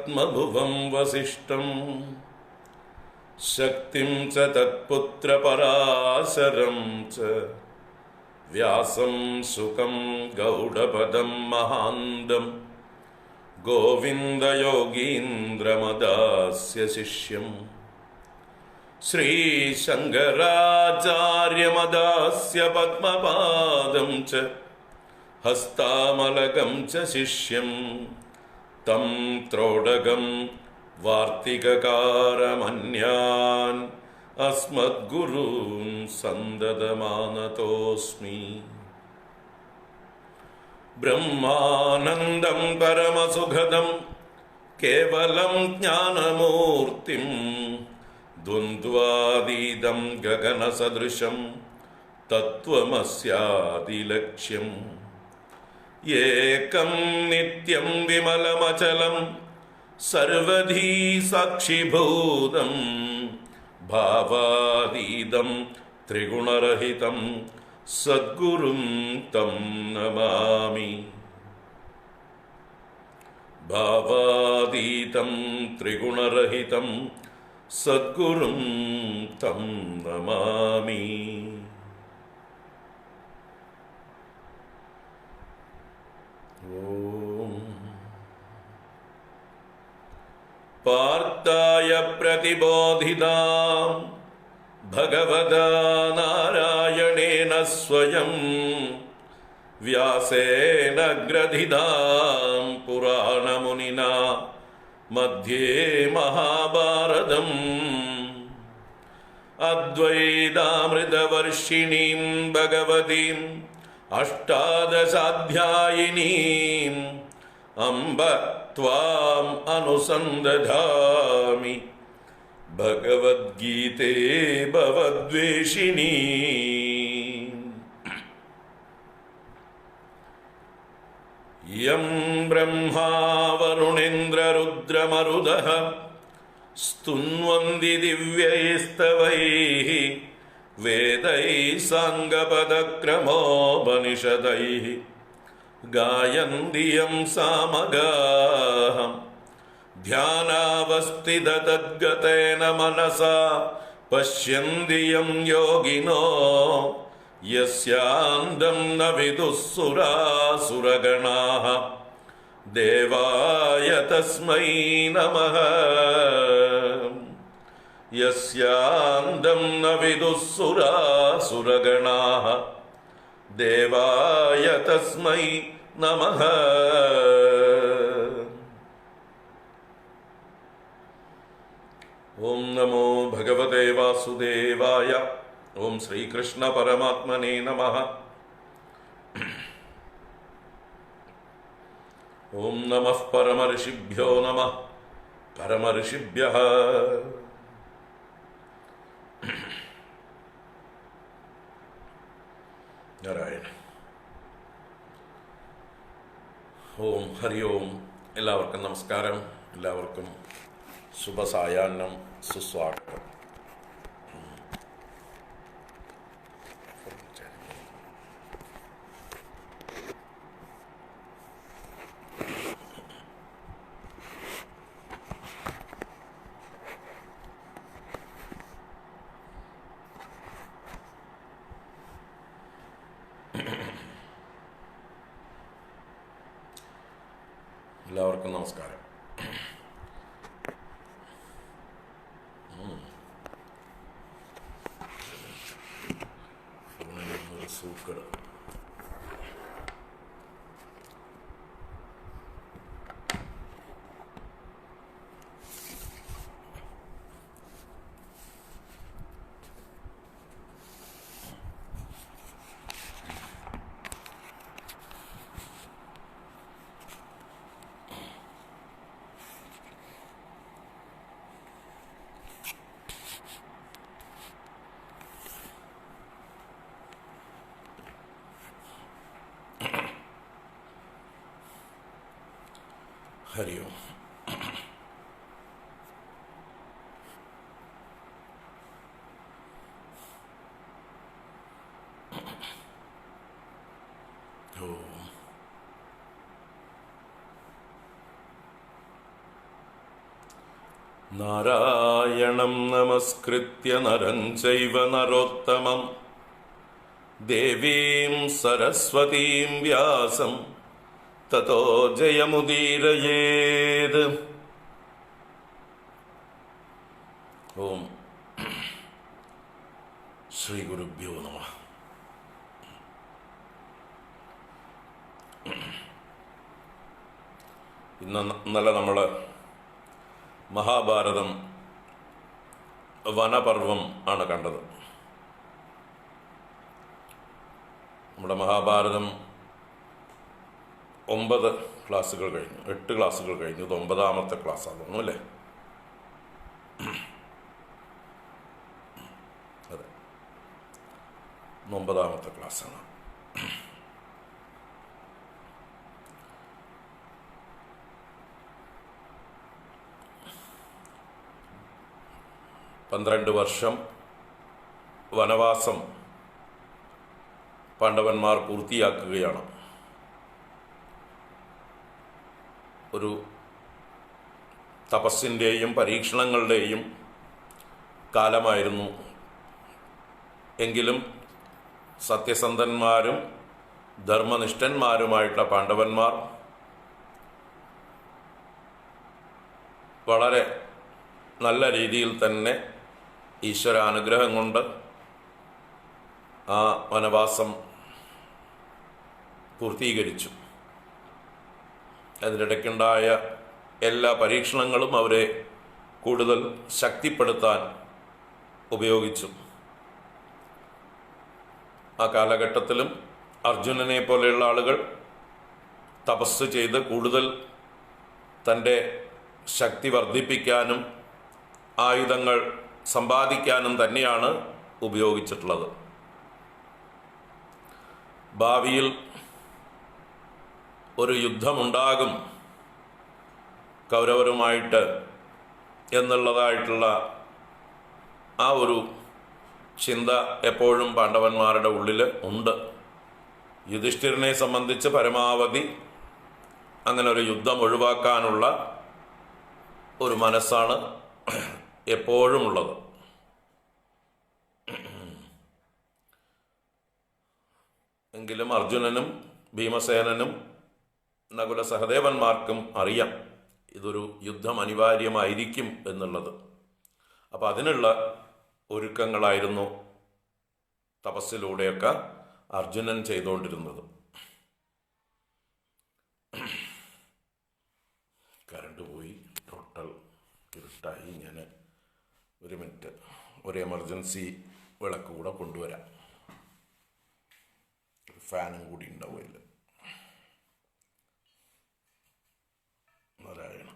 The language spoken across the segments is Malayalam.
पद्मभुवं वसिष्ठं शक्तिं च तत्पुत्रपराशरं च व्यासं शुकं गौडपदं महान्तम् गोविन्दयोगीन्द्रमदास्य शिष्यम् श्रीशङ्कराचार्यमदास्य पद्मपादं च हस्तामलकं च शिष्यं तं त्रोडगं वार्तिककारमन्यान् अस्मद्गुरून् सन्दतमानतोऽस्मि। ब्रह्मानन्दं परमसुखदं केवलं ज्ञानमूर्तिं द्वन्द्वातीतं गगनसदृशं तत्त्वमस्यादिलक्ष्यम् एकं नित्यं विमलमचलं सर्वधी साक्षिभूतं भावातीतं त्रिगुणरहितं सद्गुरुं तं नमामि। भावातीतं त्रिगुणरहितं सद्गुरुं तं नमामि। ओम पार्थाय प्रतिबोधितां भगवता नारायणेन स्वयं व्यासेन ग्रथितां पुराणमुनिना मध्ये महाभारतम् अद्वैतामृतवर्षिणीं भगवतीम् अष्टादशाध्यायिनीम् अम्ब त्वाम् अनुसन्दधामि भगवद्गीते भवद्वेषिणी। यं ब्रह्मा वरुणेन्द्ररुद्रमरुदः स्तुन्वन्ति दिव्यैस्तवैः वेदैः साङ्गपदक्रमोपनिषदैः गायन्ति यं सामगाः ध्यानावस्थिततद्गतेन मनसा पश्यन्ति यं योगिनो यस्यान्तं न विदुः सुरासुरगणाः देवाय तस्मै नमः। यस्यान्तं न विदुः सुरासुरगणाः देवाय तस्मै नमः। ओम नमो भगवते वासुदेवाय। ओम श्रीकृष्ण परमात्मने नमः। ओम नमः परमर्षिभ्यो नमः परमर्षिभ्यः। നാരായണ. ഓം ഹരി ഓം. എല്ലാവർക്കും നമസ്കാരം. എല്ലാവർക്കും ശുഭസായാഹ്നം, സുസ്വാഗതം. എല്ലാവർക്കും നമസ്കാരം. ഫോണിൽ സൂക്കട്. ഹരി ഓം. നാരായണം നമസ്കൃത്യ നരം ചൈവ നരോത്തമം ദേവീം സരസ്വതീം വ്യാസം തതോ ജയമുദീരയേത്. ഓം ശ്രീ ഗുരുഭ്യോ നമഃ. ഇന്നലെ നമ്മൾ മഹാഭാരതം വനപർവം ആണ് കണ്ടത്. നമ്മുടെ മഹാഭാരതം 9 ക്ലാസ്സുകൾ കഴിഞ്ഞു, 8 ക്ലാസ്സുകൾ കഴിഞ്ഞു. ഇത് 9ാമത്തെ ക്ലാസ്സാണ് തോന്നുന്നു അല്ലേ? അതെ, 9ാമത്തെ ക്ലാസ്സാണ്. പന്ത്രണ്ട് വർഷം വനവാസം പാണ്ഡവന്മാർ പൂർത്തിയാക്കുകയാണ്. ഒരു തപസ്സിൻ്റെയും പരീക്ഷണങ്ങളുടെയും കാലമായിരുന്നു. എങ്കിലും സത്യസന്ധന്മാരും ധർമ്മനിഷ്ഠന്മാരുമായിട്ടുള്ള പാണ്ഡവന്മാർ വളരെ നല്ല രീതിയിൽ തന്നെ ഈശ്വരാനുഗ്രഹം കൊണ്ട് ആ വനവാസം പൂർത്തീകരിച്ചു. അതിനിടയ്ക്കുണ്ടായ എല്ലാ പരീക്ഷണങ്ങളും അവരെ കൂടുതൽ ശക്തിപ്പെടുത്താൻ ഉപയോഗിച്ചു. ആ കാലഘട്ടത്തിലും അർജുനനെ പോലെയുള്ള ആളുകൾ തപസ് ചെയ്ത് കൂടുതൽ തൻ്റെ ശക്തി വർദ്ധിപ്പിക്കാനും ആയുധങ്ങൾ സമ്പാദിക്കാനും തന്നെയാണ് ഉപയോഗിച്ചിട്ടുള്ളത്. ഭാവിയിൽ ഒരു യുദ്ധമുണ്ടാകും കൗരവരുമായിട്ട് എന്നുള്ളതായിട്ടുള്ള ആ ഒരു ചിന്ത എപ്പോഴും പാണ്ഡവന്മാരുടെ ഉള്ളിൽ ഉണ്ട്. യുധിഷ്ഠിരനെ സംബന്ധിച്ച് പരമാവധി അങ്ങനെ ഒരു യുദ്ധം ഒഴിവാക്കാനുള്ള ഒരു മനസ്സാണ് എപ്പോഴും ഉള്ളത്. എങ്കിലും അർജുനനും ഭീമസേനനും നകുല സഹദേവന്മാർക്കും അറിയാം ഇതൊരു യുദ്ധം അനിവാര്യമായിരിക്കും എന്നുള്ളത്. അപ്പം അതിനുള്ള ഒരുക്കങ്ങളായിരുന്നു തപസ്സിലൂടെയൊക്കെ അർജുനൻ ചെയ്തുകൊണ്ടിരുന്നത്. കറണ്ട് പോയി, ടോട്ടൽ ഇരുട്ടായി. ഞാൻ ഒരു മിനിറ്റ്, ഒരു എമർജൻസി വിളക്ക് കൂടെ കൊണ്ടുവരാം. ഫാനും കൂടി ഉണ്ടാവില്ല. നാരായണ.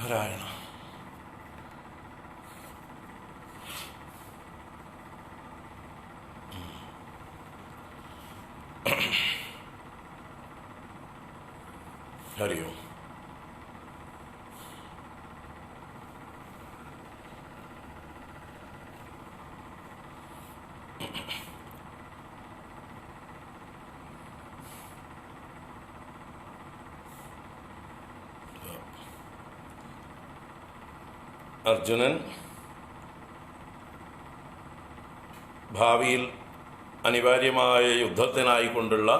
നാരായണ. ഹരി ഓം. അർജുനൻ ഭാവിയിൽ അനിവാര്യമായ യുദ്ധത്തിനായിക്കൊണ്ടുള്ള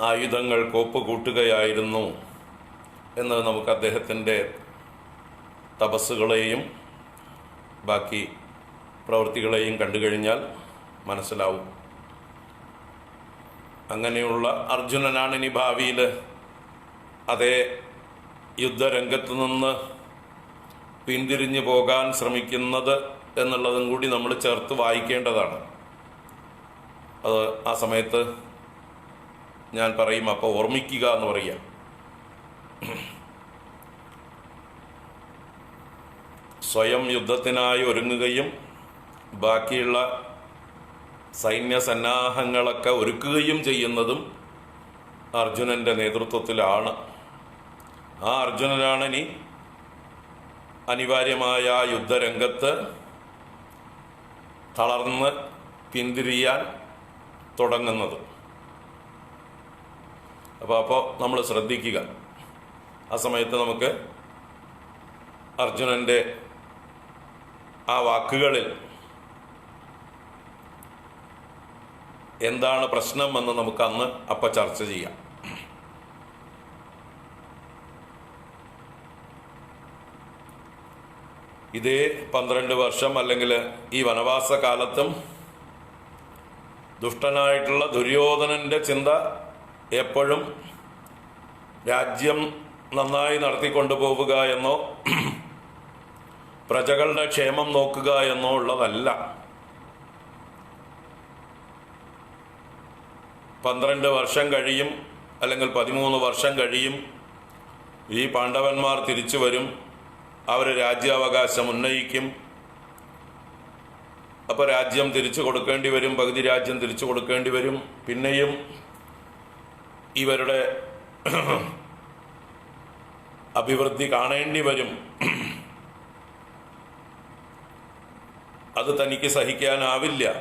ആയുധങ്ങൾ കോപ്പ് കൂട്ടുകയായിരുന്നു എന്ന് നമുക്ക് അദ്ദേഹത്തിൻ്റെ തപസ്സുകളെയും ബാക്കി പ്രവൃത്തികളെയും കണ്ടു കഴിഞ്ഞാൽ മനസ്സിലാവും. അങ്ങനെയുള്ള അർജുനനാണ് ഇനി ഭാവിയിൽ അതേ യുദ്ധരംഗത്ത് നിന്ന് പിന്തിരിഞ്ഞു പോകാൻ ശ്രമിക്കുന്നത് എന്നുള്ളതും കൂടി നമ്മൾ ചേർത്ത് വായിക്കേണ്ടതാണ്. അത് ആ സമയത്ത് ഞാൻ പറയും, അപ്പോൾ ഓർമ്മിക്കുക എന്ന് പറയുക. സ്വയം യുദ്ധത്തിനായി ഒരുങ്ങുകയും ബാക്കിയുള്ള സൈന്യസന്നാഹങ്ങളൊക്കെ ഒരുക്കുകയും ചെയ്യുന്നതും അർജുനൻ്റെ നേതൃത്വത്തിലാണ്. ആ അർജുനനാണ് ഇനി അനിവാര്യമായ യുദ്ധരംഗത്ത് തളർന്ന് പിന്തിരിയാൻ തുടങ്ങുന്നത്. അപ്പോൾ നമ്മൾ ശ്രദ്ധിക്കുക. ആ സമയത്ത് നമുക്ക് അർജുനൻ്റെ ആ വാക്കുകളിൽ എന്താണ് പ്രശ്നം എന്ന് നമുക്ക് അന്ന് ചർച്ച ചെയ്യാം. ഇതേ 12 വർഷം അല്ലെങ്കിൽ ഈ വനവാസ കാലത്തും ദുഷ്ടനായിട്ടുള്ള ദുര്യോധനൻ്റെ ചിന്ത എപ്പോഴും രാജ്യം നന്നായി നടത്തിക്കൊണ്ടുപോവുക എന്നോ പ്രജകളുടെ ക്ഷേമം നോക്കുക എന്നോ ഉള്ളതല്ല. 12 വർഷം കഴിയും അല്ലെങ്കിൽ 13 വർഷം കഴിയും, ഈ പാണ്ഡവന്മാർ തിരിച്ചു വരും, അവർ രാജ്യാവകാശം ഉന്നയിക്കും. അപ്പോൾ രാജ്യം തിരിച്ചു കൊടുക്കേണ്ടി വരും, പകുതി രാജ്യം തിരിച്ചു കൊടുക്കേണ്ടി വരും. പിന്നെയും ഇവരുടെ അഭിവൃദ്ധി കാണേണ്ടി വരും. അത് തനിക്ക് സഹിക്കാനാവില്ല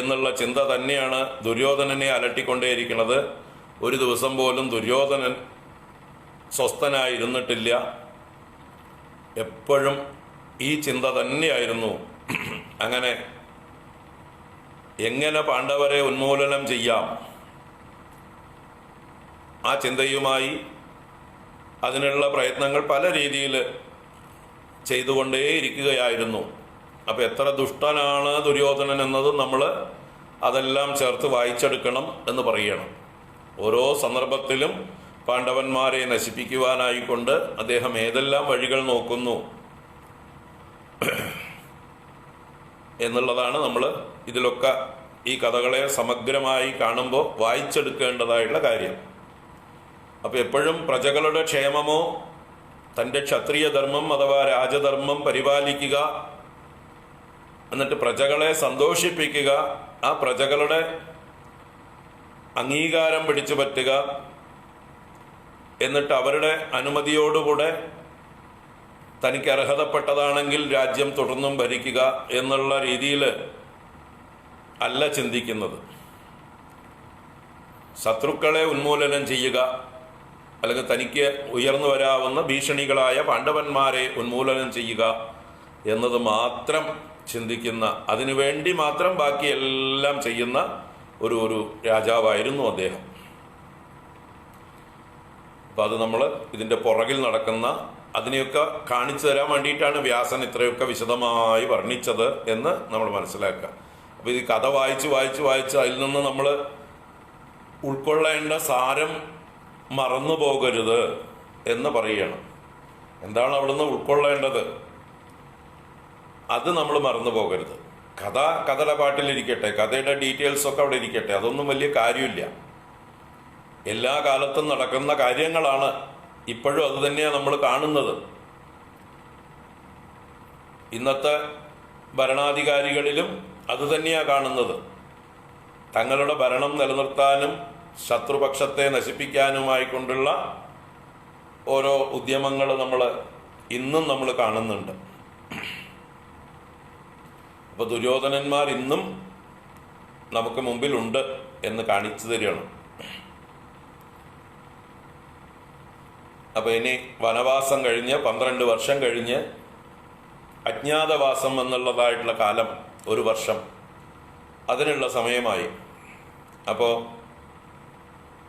എന്നുള്ള ചിന്ത തന്നെയാണ് ദുര്യോധനനെ അലട്ടിക്കൊണ്ടേയിരിക്കുന്നത്. ഒരു ദിവസം പോലും ദുര്യോധനൻ സ്വസ്ഥനായിരുന്നിട്ടില്ല. എപ്പോഴും ഈ ചിന്ത തന്നെയായിരുന്നു. അങ്ങനെ എങ്ങനെ പാണ്ഡവരെ ഉന്മൂലനം ചെയ്യാം, ആ ചിന്തയുമായി അതിനുള്ള പ്രയത്നങ്ങൾ പല രീതിയിൽ ചെയ്തുകൊണ്ടേയിരിക്കുകയായിരുന്നു. അപ്പോൾ എത്ര ദുഷ്ടനാണ് ദുര്യോധനൻ എന്നത് നമ്മൾ അതെല്ലാം ചേർത്ത് വായിച്ചെടുക്കണം എന്ന് പറയണം. ഓരോ സന്ദർഭത്തിലും പാണ്ഡവന്മാരെ നശിപ്പിക്കുവാനായിക്കൊണ്ട് അദ്ദേഹം ഏതെല്ലാം വഴികൾ നോക്കുന്നു എന്നുള്ളതാണ് നമ്മൾ ഇതിലൊക്കെ ഈ കഥകളെ സമഗ്രമായി കാണുമ്പോൾ വായിച്ചെടുക്കേണ്ടതായിട്ടുള്ള കാര്യം. അപ്പോൾ എപ്പോഴും പ്രജകളുടെ ക്ഷേമമോ തൻ്റെ ക്ഷത്രിയ ധർമ്മം അഥവാ രാജധർമ്മം പരിപാലിക്കുക, എന്നിട്ട് പ്രജകളെ സന്തോഷിപ്പിക്കുക, ആ പ്രജകളുടെ അംഗീകാരം പിടിച്ചു പറ്റുക, എന്നിട്ട് അവരുടെ അനുമതിയോടുകൂടെ തനിക്ക് അർഹതപ്പെട്ടതാണെങ്കിൽ രാജ്യം തുടർന്നും ഭരിക്കുക എന്നുള്ള രീതിയിൽ അല്ല ചിന്തിക്കുന്നത്. ശത്രുക്കളെ ഉന്മൂലനം ചെയ്യുക, അല്ലെങ്കിൽ തനിക്ക് ഉയർന്നു വരാവുന്ന ഭീഷണികളായ പാണ്ഡവന്മാരെ ഉന്മൂലനം ചെയ്യുക എന്നത് മാത്രം ചിന്തിക്കുന്ന, അതിനുവേണ്ടി മാത്രം ബാക്കിയെല്ലാം ചെയ്യുന്ന ഒരു രാജാവായിരുന്നു അദ്ദേഹം. അപ്പം അത് നമ്മൾ ഇതിൻ്റെ പുറകിൽ നടക്കുന്ന അതിനെയൊക്കെ കാണിച്ചു തരാൻ വേണ്ടിയിട്ടാണ് വ്യാസൻ ഇത്രയൊക്കെ വിശദമായി വർണ്ണിച്ചത് എന്ന് നമ്മൾ മനസ്സിലാക്കുക. അപ്പോൾ ഈ കഥ വായിച്ച് അതിൽ നിന്ന് നമ്മൾ ഉൾക്കൊള്ളേണ്ട സാരം മറന്നു പോകരുത് എന്ന് പറയുകയാണ്. എന്താണ് അവിടുന്ന് ഉൾക്കൊള്ളേണ്ടത്, അത് നമ്മൾ മറന്നു പോകരുത്. കഥ കഥയുടെ പാട്ടിലിരിക്കട്ടെ, കഥയുടെ ഡീറ്റെയിൽസൊക്കെ അവിടെ ഇരിക്കട്ടെ, അതൊന്നും വലിയ കാര്യമില്ല. എല്ലാ കാലത്തും നടക്കുന്ന കാര്യങ്ങളാണ് ഇപ്പോഴും അത് തന്നെയാണ് നമ്മൾ കാണുന്നത്. ഇന്നത്തെ ഭരണാധികാരികളിലും അത് തന്നെയാണ് കാണുന്നത്. തങ്ങളുടെ ഭരണം നിലനിർത്താനും ശത്രുപക്ഷത്തെ നശിപ്പിക്കാനുമായിക്കൊണ്ടുള്ള ഓരോ ഉദ്യമങ്ങൾ ഇന്നും നമ്മൾ കാണുന്നുണ്ട്. അപ്പോൾ ദുര്യോധനന്മാർ ഇന്നും നമുക്ക് മുമ്പിലുണ്ട് എന്ന് കാണിച്ചു തരികയാണ്. അപ്പോൾ ഇനി വനവാസം കഴിഞ്ഞ് 12 വർഷം കഴിഞ്ഞ് അജ്ഞാതവാസം എന്നുള്ളതായിട്ടുള്ള കാലം 1 വർഷം, അതിനുള്ള സമയമായി. അപ്പോൾ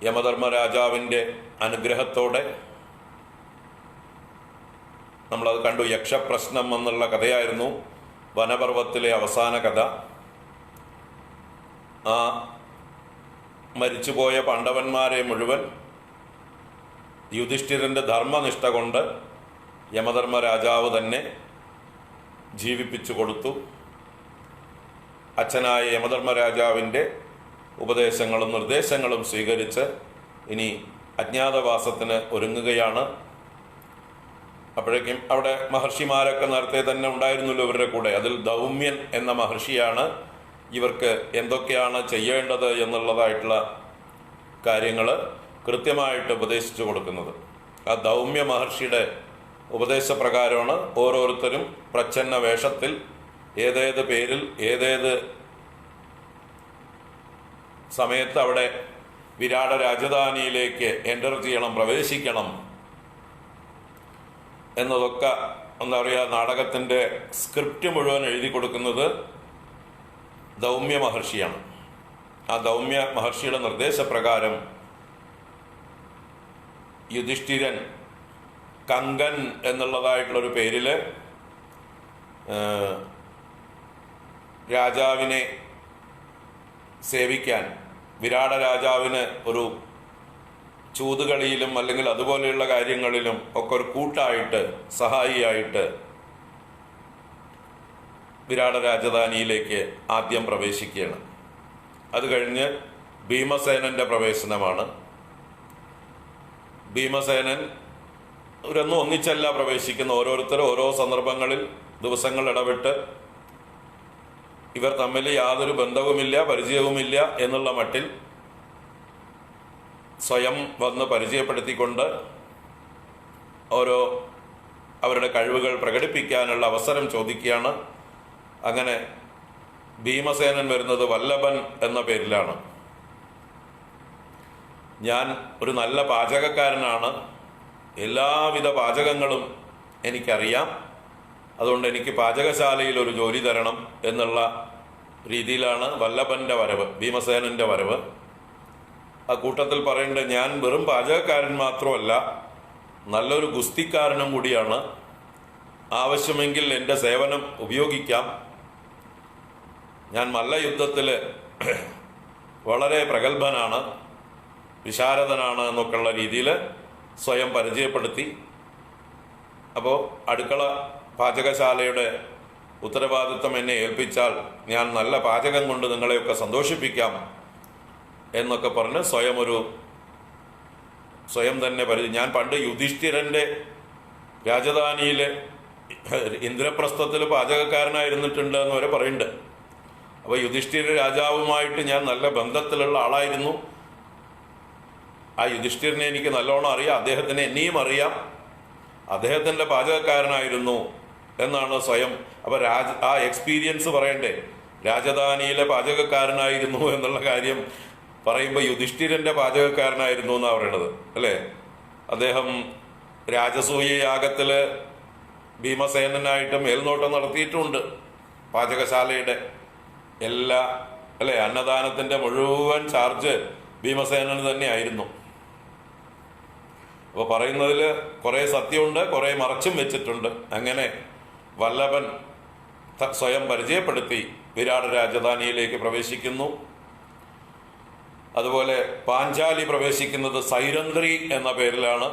യമധർമ്മരാജാവിൻ്റെ അനുഗ്രഹത്തോടെ നമ്മളത് കണ്ടു. യക്ഷപ്രശ്നം എന്നുള്ള കഥയായിരുന്നു വനപർവ്വത്തിലെ അവസാന കഥ. ആ മരിച്ചുപോയ പാണ്ഡവന്മാരെ മുഴുവൻ യുധിഷ്ഠിരൻ്റെ ധർമ്മനിഷ്ഠ കൊണ്ട് യമധർമ്മരാജാവ് തന്നെ ജീവിപ്പിച്ചു കൊടുത്തു. അച്ഛനായ യമധർമ്മരാജാവിൻ്റെ ഉപദേശങ്ങളും നിർദ്ദേശങ്ങളും സ്വീകരിച്ച് ഇനി അജ്ഞാതവാസത്തിന് ഒരുങ്ങുകയാണ്. അപ്പോഴേക്കും അവിടെ മഹർഷിമാരൊക്കെ നേരത്തെ തന്നെ ഉണ്ടായിരുന്നല്ലോ ഇവരുടെ കൂടെ. അതിൽ ദൗമ്യൻ എന്ന മഹർഷിയാണ് ഇവർക്ക് എന്തൊക്കെയാണ് ചെയ്യേണ്ടത് എന്നുള്ളതായിട്ടുള്ള കാര്യങ്ങൾ കൃത്യമായിട്ട് ഉപദേശിച്ചു കൊടുക്കുന്നത്. ആ ദൗമ്യ മഹർഷിയുടെ ഉപദേശപ്രകാരമാണ് ഓരോരുത്തരും പ്രച്ഛന്ന വേഷത്തിൽ ഏതേത് പേരിൽ ഏതേത് സമയത്ത് അവിടെ വിരാട രാജധാനിയിലേക്ക് എൻ്റർ ചെയ്യണം, പ്രവേശിക്കണം എന്നതൊക്കെ എന്താ പറയുക, നാടകത്തിൻ്റെ സ്ക്രിപ്റ്റ് മുഴുവൻ എഴുതി കൊടുക്കുന്നത് ദൗമ്യ മഹർഷിയാണ്. ആ ദൗമ്യ മഹർഷിയുടെ നിർദ്ദേശപ്രകാരം യുധിഷ്ഠിരൻ കങ്കൻ എന്നുള്ളതായിട്ടുള്ളൊരു പേരിൽ രാജാവിനെ സേവിക്കാൻ, വിരാട രാജാവിന് ഒരു ചൂതുകളിയിലും അല്ലെങ്കിൽ അതുപോലെയുള്ള കാര്യങ്ങളിലും ഒക്കെ ഒരു കൂട്ടായിട്ട് സഹായിയായിട്ട് വിരാട രാജധാനിയിലേക്ക് ആദ്യം പ്രവേശിക്കുകയാണ്. അത് കഴിഞ്ഞ് ഭീമസേനൻ്റെ പ്രവേശനമാണ്. ഭീമസേനൻ ഇവരൊന്നും ഒന്നിച്ചല്ല പ്രവേശിക്കുന്ന, ഓരോരുത്തരും ഓരോ സന്ദർഭങ്ങളിൽ ദിവസങ്ങൾ ഇടവിട്ട് ഇവർ തമ്മിൽ യാതൊരു ബന്ധവുമില്ല, പരിചയവുമില്ല എന്നുള്ള മട്ടിൽ സ്വയം വന്ന് പരിചയപ്പെടുത്തിക്കൊണ്ട് ഓരോ അവരുടെ കഴിവുകൾ പ്രകടിപ്പിക്കാനുള്ള അവസരം ചോദിക്കുകയാണ്. അങ്ങനെ ഭീമസേനൻ വരുന്നത് വല്ലഭൻ എന്ന പേരിലാണ്. ഞാൻ ഒരു നല്ല പാചകക്കാരനാണ്, എല്ലാവിധ പാചകങ്ങളും എനിക്കറിയാം, അതുകൊണ്ട് എനിക്ക് പാചകശാലയിൽ ഒരു ജോലി തരണം എന്നുള്ള രീതിയിലാണ് വല്ലഭൻ്റെ വരവ്, ഭീമസേനൻ്റെ വരവ്. ആ കൂട്ടത്തിൽ പറയേണ്ടത്, ഞാൻ വെറും പാചകക്കാരൻ മാത്രമല്ല, നല്ലൊരു ഗുസ്തിക്കാരനും കൂടിയാണ്. ആവശ്യമെങ്കിൽ എൻ്റെ സേവനം ഉപയോഗിക്കാം. ഞാൻ മല്ലയുദ്ധത്തിൽ വളരെ പ്രഗത്ഭനാണ്, വിശാരദനാണ് എന്നൊക്കെയുള്ള രീതിയിൽ സ്വയം പരിചയപ്പെടുത്തി. അപ്പോൾ അടുക്കള പാചകശാലയുടെ ഉത്തരവാദിത്വം എന്നെ ഏൽപ്പിച്ചാൽ ഞാൻ നല്ല പാചകം കൊണ്ട് നിങ്ങളെയൊക്കെ സന്തോഷിപ്പിക്കാം എന്നൊക്കെ പറഞ്ഞ് സ്വയം തന്നെ ഞാൻ പണ്ട് യുധിഷ്ഠിരൻ്റെ രാജധാനിയിൽ ഇന്ദ്രപ്രസ്ഥത്തിൽ പാചകക്കാരനായിരുന്നിട്ടുണ്ട് എന്ന് വരെ പറയുന്നുണ്ട്. അപ്പോൾ യുധിഷ്ഠിര രാജാവുമായിട്ട് ഞാൻ നല്ല ബന്ധത്തിലുള്ള ആളായിരുന്നു. ആ യുധിഷ്ഠിരനെ എനിക്ക് നല്ലോണം അറിയാം, അദ്ദേഹത്തിന് എന്നെയും അറിയാം, അദ്ദേഹത്തിൻ്റെ പാചകക്കാരനായിരുന്നു എന്നാണ് സ്വയം. അപ്പോൾ ആ എക്സ്പീരിയൻസ് പറയണ്ടേ, രാജധാനിയിലെ പാചകക്കാരനായിരുന്നു എന്നുള്ള കാര്യം പറയുമ്പോൾ യുധിഷ്ഠിരൻ്റെ പാചകക്കാരനായിരുന്നു എന്നാണ് പറയണത് അല്ലേ. അദ്ദേഹം രാജസൂയ യാഗത്തിൽ ഭീമസേനനായിട്ട് മേൽനോട്ടം നടത്തിയിട്ടുണ്ട്. പാചകശാലയുടെ എല്ലാ അല്ലേ, അന്നദാനത്തിൻ്റെ മുഴുവൻ ചാർജ് ഭീമസേനന് തന്നെ ആയിരുന്നു. അപ്പോൾ പറയുന്നതിൽ കുറേ സത്യമുണ്ട്, കുറേ മറച്ചും വെച്ചിട്ടുണ്ട്. അങ്ങനെ വല്ലഭൻ സ്വയം പരിചയപ്പെടുത്തി വിരാട രാജധാനിയിലേക്ക് പ്രവേശിക്കുന്നു. അതുപോലെ പാഞ്ചാലി പ്രവേശിക്കുന്നത് സൈരന്ധ്രി എന്ന പേരിലാണ്.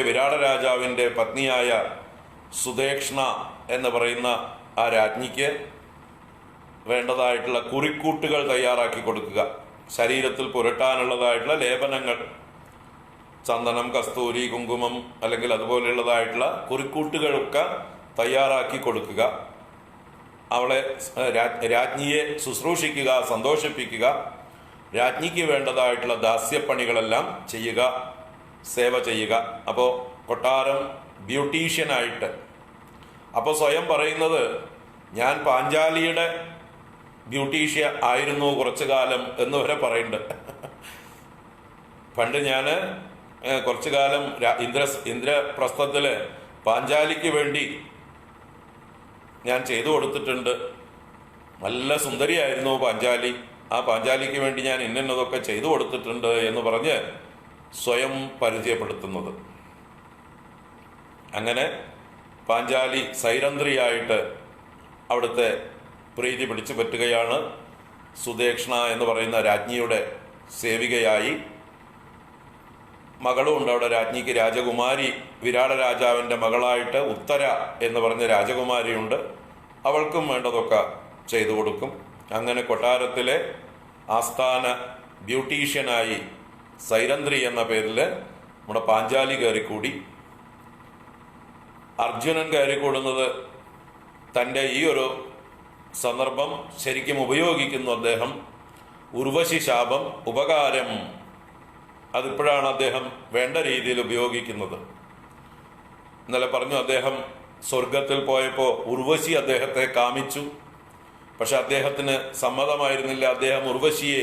വിരാട രാജാവിൻ്റെ പത്നിയായ സുദേക്ഷ്ണ എന്ന് പറയുന്ന ആ രാജ്ഞിക്ക് വേണ്ടതായിട്ടുള്ള കുറിക്കൂട്ടുകൾ തയ്യാറാക്കി കൊടുക്കുക. ശരീരത്തിൽ പുരട്ടാനുള്ളതായിട്ടുള്ള ലേപനങ്ങൾ, ചന്ദനം, കസ്തൂരി, കുങ്കുമം അല്ലെങ്കിൽ അതുപോലെയുള്ളതായിട്ടുള്ള കുറിക്കൂട്ടുകളൊക്കെ തയ്യാറാക്കി കൊടുക്കുക. അവളെ രാജ്ഞിയെ ശുശ്രൂഷിക്കുക, സന്തോഷിപ്പിക്കുക. രാജ്ഞിക്ക് വേണ്ടതായിട്ടുള്ള ദാസ്യപ്പണികളെല്ലാം ചെയ്യുക, സേവ ചെയ്യുക. അപ്പോൾ കൊട്ടാരം ബ്യൂട്ടീഷ്യനായിട്ട്, അപ്പോൾ സ്വയം പറയുന്നത് ഞാൻ പാഞ്ചാലിയുടെ ബ്യൂട്ടീഷ്യ ആയിരുന്നു കുറച്ചു കാലം എന്ന് വരെ പറയുന്നുണ്ട്. പണ്ട് ഞാൻ കുറച്ചു കാലം ഇന്ദ്രപ്രസ്ഥത്തില് പാഞ്ചാലിക്ക് വേണ്ടി ഞാൻ ചെയ്തു കൊടുത്തിട്ടുണ്ട്. നല്ല സുന്ദരിയായിരുന്നു പാഞ്ചാലി. ആ പാഞ്ചാലിക്ക് വേണ്ടി ഞാൻ ഇന്നതൊക്കെ ചെയ്തു കൊടുത്തിട്ടുണ്ട് എന്ന് പറഞ്ഞ് സ്വയം പരിചയപ്പെടുത്തുന്നത്. അങ്ങനെ പാഞ്ചാലി സൈരന്ധ്രിയായിട്ട് അവിടുത്തെ പ്രീതി പിടിച്ചു പറ്റുകയാണ്. സുദേക്ഷ്ണ എന്ന് പറയുന്ന രാജ്ഞിയുടെ സേവികയായി. മകളുമുണ്ട് അവിടെ രാജ്ഞിക്ക്, രാജകുമാരി. വിരാട രാജാവിൻ്റെ മകളായിട്ട് ഉത്തര എന്ന് പറഞ്ഞ രാജകുമാരിയുണ്ട്. അവൾക്കും വേണ്ടതൊക്കെ ചെയ്തു കൊടുക്കും. അങ്ങനെ കൊട്ടാരത്തിലെ ആസ്ഥാന ബ്യൂട്ടീഷ്യനായി സൈരന്ധ്രി എന്ന പേരിൽ നമ്മുടെ പാഞ്ചാലി കയറിക്കൂടി. അർജുനൻ കയറിക്കൂടുന്നത് തൻ്റെ ഈ ഒരു സന്ദർഭം ശരിക്കും ഉപയോഗിക്കുന്നു അദ്ദേഹം. ഉർവശി ശാപം ഉപകാരം, അതിപ്പോഴാണ് അദ്ദേഹം വേണ്ട രീതിയിൽ ഉപയോഗിക്കുന്നത്. ഇന്നലെ പറഞ്ഞു, അദ്ദേഹം സ്വർഗത്തിൽ പോയപ്പോൾ ഉർവശി അദ്ദേഹത്തെ കാമിച്ചു. പക്ഷെ അദ്ദേഹത്തിന് സമ്മതമായിരുന്നില്ല. അദ്ദേഹം ഉർവശിയെ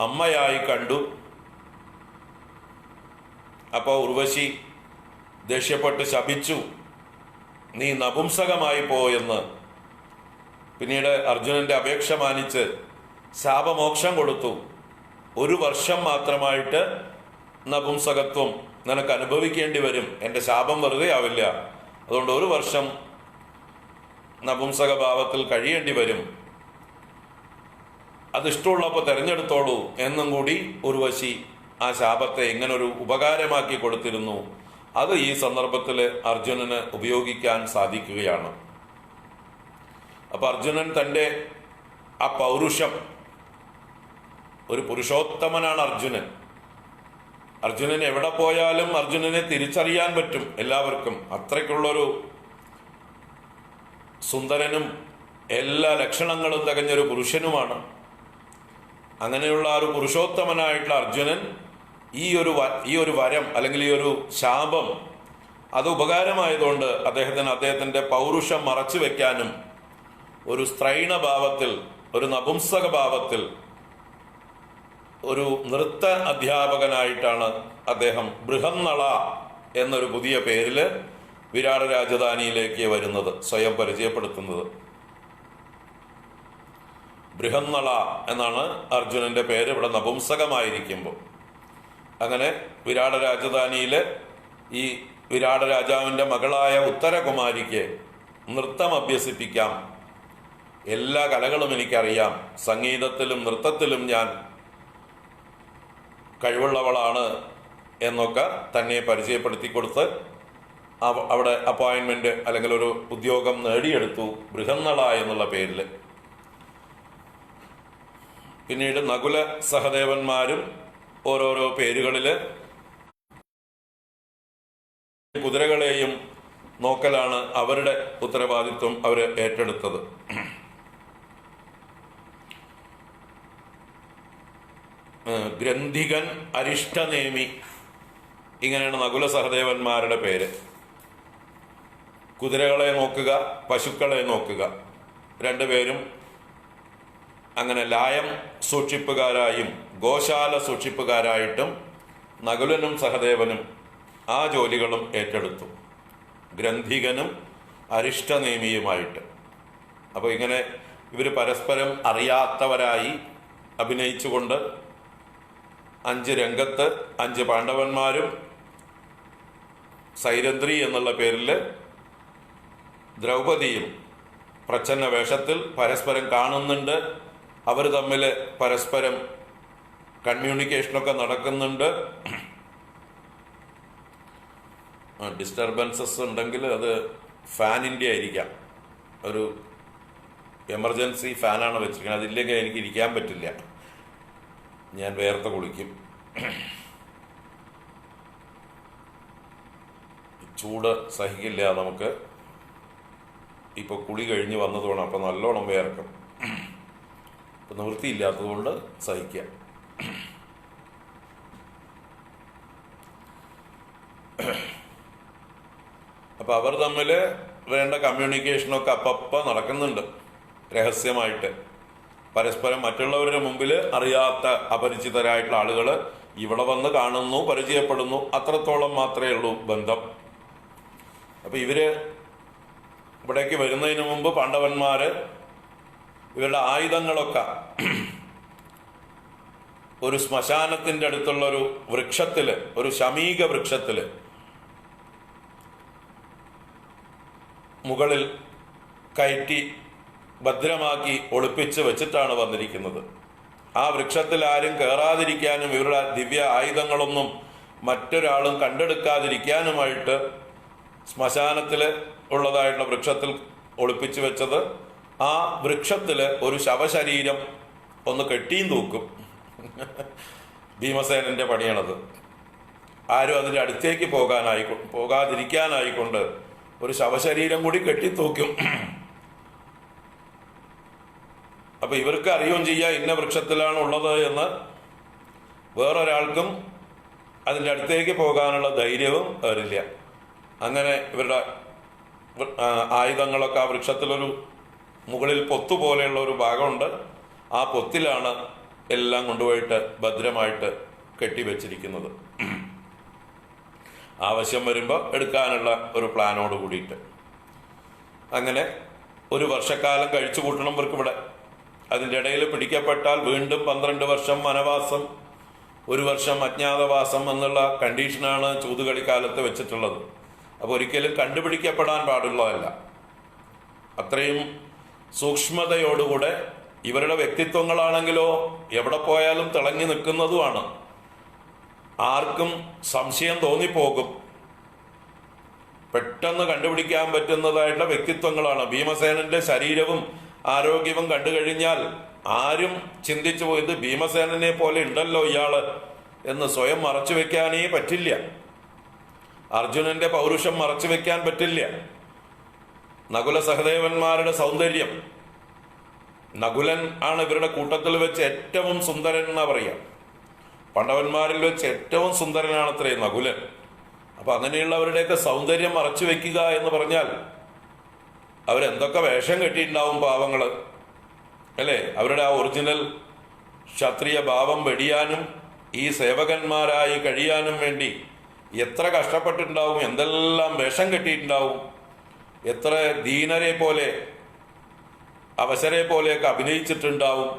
അമ്മയായി കണ്ടു. അപ്പോൾ ഉർവശി ദേഷ്യപ്പെട്ട് ശപിച്ചു, നീ നപുംസകമായി പോയെന്ന്. പിന്നീട് അർജുനന്റെ അപേക്ഷ മാനിച്ച് ശാപമോക്ഷം കൊടുത്തു. 1 വർഷം മാത്രമായിട്ട് നപുംസകത്വം നിനക്ക് അനുഭവിക്കേണ്ടി വരും, എൻ്റെ ശാപം വെറുതെ ആവില്ല, അതുകൊണ്ട് 1 വർഷം നപുംസക ഭാവത്തിൽ കഴിയേണ്ടി വരും, അതിഷ്ടമുള്ളപ്പോൾ തിരഞ്ഞെടുത്തോളൂ എന്നും കൂടി ഉർവശി ആ ശാപത്തെ ഇങ്ങനൊരു ഉപകാരമാക്കി കൊടുത്തിരുന്നു. അത് ഈ സന്ദർഭത്തിൽ അർജുനന് ഉപയോഗിക്കാൻ സാധിക്കുകയാണ്. അപ്പൊ അർജുനൻ തൻ്റെ ആ പൗരുഷം, ഒരു പുരുഷോത്തമനാണ് അർജുനൻ. അർജുനൻ എവിടെ പോയാലും അർജുനനെ തിരിച്ചറിയാൻ പറ്റും എല്ലാവർക്കും. അത്രയ്ക്കുള്ളൊരു സുന്ദരനും എല്ലാ ലക്ഷണങ്ങളും തികഞ്ഞൊരു പുരുഷനുമാണ്. അങ്ങനെയുള്ള ഒരു പുരുഷോത്തമനായിട്ടുള്ള അർജുനൻ ഈ ഒരു വരം അല്ലെങ്കിൽ ഈ ഒരു ശാപം അത് ഉപകാരമായതുകൊണ്ട് അദ്ദേഹത്തിൻ്റെ പൗരുഷം മറച്ചു വെക്കാനും ഒരു സ്ത്രൈണഭാവത്തിൽ, ഒരു നപുംസക ഭാവത്തിൽ, ഒരു നൃത്ത അധ്യാപകനായിട്ടാണ് അദ്ദേഹം ബൃഹന്നള എന്നൊരു പുതിയ പേരിൽ വിരാട രാജധാനിയിലേക്ക് വരുന്നത്, സ്വയം പരിചയപ്പെടുത്തുന്നത്. ബൃഹന്നള എന്നാണ് അർജുനന്റെ പേര് ഇവിടെ നപുംസകമായിരിക്കുമ്പോൾ. അങ്ങനെ വിരാട രാജധാനിയിലെ ഈ വിരാട രാജാവിൻ്റെ മകളായ ഉത്തരകുമാരിക്ക് നൃത്തം അഭ്യസിപ്പിക്കാം, എല്ലാ കലകളും എനിക്കറിയാം, സംഗീതത്തിലും നൃത്തത്തിലും ഞാൻ കഴിവുള്ളവളാണ് എന്നൊക്കെ തന്നെ പരിചയപ്പെടുത്തി കൊടുത്ത് അവിടെ അപ്പോയിൻമെന്റ് അല്ലെങ്കിൽ ഒരു ഉദ്യോഗം നേടിയെടുത്തു ബൃഹന്നള എന്നുള്ള പേരിൽ. പിന്നീട് നകുല സഹദേവന്മാരും ഓരോരോ പേരുകളിൽ കുതിരകളെയും നോക്കലാണ് അവരുടെ ഉത്തരവാദിത്വം അവർ ഏറ്റെടുത്തത്. ഗ്രന്ഥികൻ, അരിഷ്ടനേമി, ഇങ്ങനെയാണ് നകുല സഹദേവന്മാരുടെ പേര്. കുതിരകളെ നോക്കുക, പശുക്കളെ നോക്കുക, രണ്ടുപേരും അങ്ങനെ ലായം സൂക്ഷിപ്പുകാരായും ഗോശാല സൂക്ഷിപ്പുകാരായിട്ടും നകുലനും സഹദേവനും ആ ജോലികളും ഏറ്റെടുത്തു, ഗ്രന്ഥികനും അരിഷ്ടനേമിയുമായിട്ട്. അപ്പോൾ ഇങ്ങനെ ഇവർ പരസ്പരം അറിയാത്തവരായി അഭിനയിച്ചുകൊണ്ട് 5 രംഗത്ത് 5 പാണ്ഡവന്മാരും സൈരന്ധ്രി എന്നുള്ള പേരിൽ ദ്രൗപദിയും പ്രച്ഛന്ന വേഷത്തിൽ പരസ്പരം കാണുന്നുണ്ട്. അവർ തമ്മിൽ പരസ്പരം കമ്മ്യൂണിക്കേഷനൊക്കെ നടക്കുന്നുണ്ട്. ഡിസ്റ്റർബൻസസ് ഉണ്ടെങ്കിൽ അത് ഫാനിൻ്റെ ആയിരിക്കാം, ഒരു എമർജൻസി ഫാനാണ് വെച്ചിരിക്കുന്നത്, അതില്ലെങ്കിൽ എനിക്ക് ഇരിക്കാൻ പറ്റില്ല. ഞാൻ വേർത്ത് കുളിക്കും. ചൂട് സഹിക്കില്ല നമുക്ക്. ഇപ്പോൾ കുളി കഴിഞ്ഞ് വന്നതുകൊണ്ട് അപ്പം നല്ലോണം വേർക്കും. ഇപ്പം നിവൃത്തിയില്ലാത്തതുകൊണ്ട് സഹിക്കാം. അപ്പം അവർ തമ്മിൽ വേണ്ട കമ്മ്യൂണിക്കേഷനൊക്കെ അപ്പം നടക്കുന്നുണ്ട് രഹസ്യമായിട്ട്. പരസ്പരം മറ്റുള്ളവരുടെ മുമ്പിൽ അറിയാത്ത അപരിചിതരായിട്ടുള്ള ആളുകൾ ഇവിടെ വന്ന് കാണുന്നു, പരിചയപ്പെടുന്നു, അത്രത്തോളം മാത്രമേ ഉള്ളൂ ബന്ധം. അപ്പം ഇവര് ഇവിടേക്ക് വരുന്നതിന് മുമ്പ് പാണ്ഡവന്മാര് ഇവരുടെ ആയുധങ്ങളൊക്കെ ഒരു ശ്മശാനത്തിന്റെ അടുത്തുള്ള ഒരു വൃക്ഷത്തില്, ഒരു ശമീക വൃക്ഷത്തില് മുകളിൽ കയറ്റി ഭദ്രമാക്കി ഒളിപ്പിച്ച് വെച്ചിട്ടാണ് വന്നിരിക്കുന്നത്. ആ വൃക്ഷത്തിൽ ആരും കയറാതിരിക്കാനും ഇവരുടെ ദിവ്യ ആയുധങ്ങളൊന്നും മറ്റൊരാളും കണ്ടെടുക്കാതിരിക്കാനുമായിട്ട് ശ്മശാനത്തിൽ ഉള്ളതായിട്ടുള്ള വൃക്ഷത്തിൽ ഒളിപ്പിച്ചു വെച്ചത്. ആ വൃക്ഷത്തില് ഒരു ശവശരീരം ഒന്ന് കെട്ടിയും തൂക്കും. ഭീമസേനന്റെ പണിയാണത്. ആരും അതിന്റെ അടുത്തേക്ക് പോകാതിരിക്കാനായിക്കൊണ്ട് ഒരു ശവശരീരം കൂടി കെട്ടിത്തൂക്കും. അപ്പൊ ഇവർക്ക് അറിയുകയും ചെയ്യാം ഇന്ന വൃക്ഷത്തിലാണ് ഉള്ളത് എന്ന്. വേറൊരാൾക്കും അതിൻ്റെ അടുത്തേക്ക് പോകാനുള്ള ധൈര്യവും വരില്ല. അങ്ങനെ ഇവരുടെ ആയുധങ്ങളൊക്കെ ആ വൃക്ഷത്തിലൊരു മുകളിൽ പൊത്തു പോലെയുള്ള ഒരു ഭാഗമുണ്ട്. ആ പൊത്തിലാണ് എല്ലാം കൊണ്ടുപോയിട്ട് ഭദ്രമായിട്ട് കെട്ടിവെച്ചിരിക്കുന്നത്. ആവശ്യം വരുമ്പോൾ എടുക്കാനുള്ള ഒരു പ്ലാനോട് കൂടിയിട്ട്. അങ്ങനെ ഒരു വർഷക്കാലം കഴിച്ചു കൂട്ടണം ഇവർക്കിവിടെ. അതിൻ്റെ ഇടയിൽ പിടിക്കപ്പെട്ടാൽ വീണ്ടും 12 വർഷം വനവാസം, 1 വർഷം അജ്ഞാതവാസം എന്നുള്ള കണ്ടീഷനാണ് ചൂതുകളിക്കാലത്ത് വെച്ചിട്ടുള്ളത്. അപ്പോൾ ഒരിക്കലും കണ്ടുപിടിക്കപ്പെടാൻ പാടുള്ളതല്ല. അത്രയും സൂക്ഷ്മതയോടുകൂടെ ഇവരുടെ വ്യക്തിത്വങ്ങളാണെങ്കിലോ എവിടെ പോയാലും തിളങ്ങി നിൽക്കുന്നതുമാണ്. ആർക്കും സംശയം തോന്നിപ്പോകും. പെട്ടെന്ന് കണ്ടുപിടിക്കാൻ പറ്റുന്നതായിട്ടുള്ള വ്യക്തിത്വങ്ങളാണ്. ഭീമസേനന്റെ ശരീരവും ആരോഗ്യവും കണ്ടു കഴിഞ്ഞാൽ ആരും ചിന്തിച്ചു പോയത് ഭീമസേനനെ പോലെ ഉണ്ടല്ലോ ഇയാള് എന്ന് സ്വയം മറച്ചു വെക്കാനേ പറ്റില്ല. അർജുനന്റെ പൗരുഷം മറച്ചു വെക്കാൻ പറ്റില്ല. നകുല സഹദേവന്മാരുടെ സൗന്ദര്യം, നകുലൻ ആണ് ഇവരുടെ കൂട്ടത്തിൽ വെച്ച് ഏറ്റവും സുന്ദരൻ എന്നാ പറയാം. പാണ്ഡവന്മാരിൽ വെച്ച് ഏറ്റവും സുന്ദരനാണത്രേ നകുലൻ. അപ്പൊ അങ്ങനെയുള്ളവരുടെയൊക്കെ സൗന്ദര്യം മറച്ചു വെക്കുക എന്ന് പറഞ്ഞാൽ അവരെന്തൊക്കെ വേഷം കെട്ടിയിട്ടുണ്ടാവും പാവങ്ങള്, അല്ലേ? അവരുടെ ആ ഒറിജിനൽ ക്ഷത്രിയ ഭാവം വെടിയാനും ഈ സേവകന്മാരായി കഴിയാനും വേണ്ടി എത്ര കഷ്ടപ്പെട്ടിട്ടുണ്ടാവും, എന്തെല്ലാം വേഷം കെട്ടിയിട്ടുണ്ടാവും, എത്ര ദീനരെ പോലെ അവശരെ പോലെയൊക്കെ അഭിനയിച്ചിട്ടുണ്ടാവും,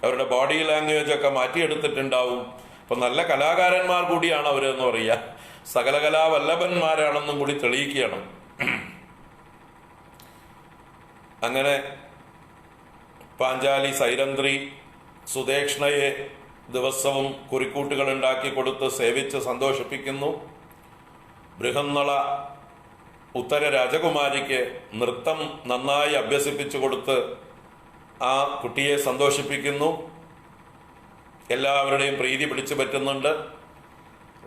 അവരുടെ ബോഡി ലാംഗ്വേജ് ഒക്കെ മാറ്റിയെടുത്തിട്ടുണ്ടാവും. അപ്പൊ നല്ല കലാകാരന്മാർ കൂടിയാണ് അവരെന്ന് പറയുക. സകല കലാവല്ലഭന്മാരാണെന്നും കൂടി തെളിയിക്കുകയാണ്. അങ്ങനെ പാഞ്ചാലി സൈരന്ധ്രി സുദേഷ്ണയെ ദിവസവും കുറിക്കൂട്ടുകൾ ഉണ്ടാക്കി കൊടുത്ത് സേവിച്ച് സന്തോഷിപ്പിക്കുന്നു. ബൃഹന്നള ഉത്തര രാജകുമാരിക്ക് നൃത്തം നന്നായി അഭ്യസിപ്പിച്ചു കൊടുത്ത് ആ കുട്ടിയെ സന്തോഷിപ്പിക്കുന്നു. എല്ലാവരുടെയും പ്രീതി പിടിച്ചു പറ്റുന്നുണ്ട്.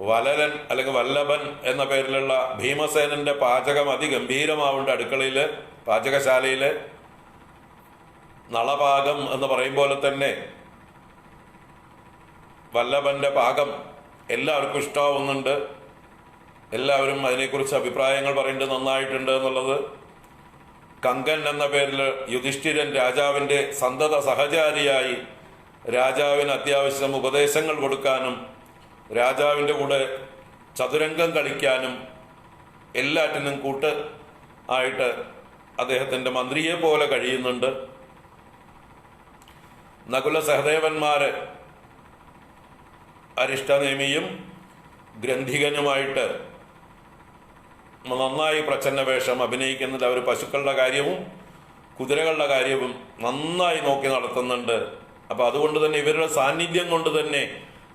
വലലൻ അല്ലെങ്കിൽ വല്ലഭൻ എന്ന പേരിലുള്ള ഭീമസേനന്റെ പാചകം അതിഗംഭീരമാവുണ്ട്. അടുക്കളയില്, പാചകശാലയില് നളപാകം എന്ന് പറയും പോലെ തന്നെ വല്ലഭന്റെ പാകം എല്ലാവർക്കും ഇഷ്ടമാവുന്നുണ്ട്. എല്ലാവരും അതിനെക്കുറിച്ച് അഭിപ്രായങ്ങൾ പറയുന്നത് നന്നായിട്ടുണ്ട് എന്നുള്ളത്. കങ്കൻ എന്ന പേരിൽ യുധിഷ്ഠിരൻ രാജാവിൻ്റെ സന്തത സഹചാരിയായി രാജാവിന് അത്യാവശ്യം ഉപദേശങ്ങൾ കൊടുക്കാനും രാജാവിൻ്റെ കൂടെ ചതുരംഗം കളിക്കാനും എല്ലാറ്റിനും കൂട്ട് ആയിട്ട് അദ്ദേഹത്തിൻ്റെ മന്ത്രിയെ പോലെ കഴിയുന്നുണ്ട്. നകുല സഹദേവന്മാര് അരിഷ്ടനേമിയും ഗ്രന്ഥികനുമായിട്ട് നന്നായി പ്രച്ഛന്ന വേഷം അഭിനയിക്കുന്നുണ്ട്. അവർ പശുക്കളുടെ കാര്യവും കുതിരകളുടെ കാര്യവും നന്നായി നോക്കി നടത്തുന്നുണ്ട്. അപ്പൊ അതുകൊണ്ട് തന്നെ ഇവരുടെ സാന്നിധ്യം കൊണ്ട് തന്നെ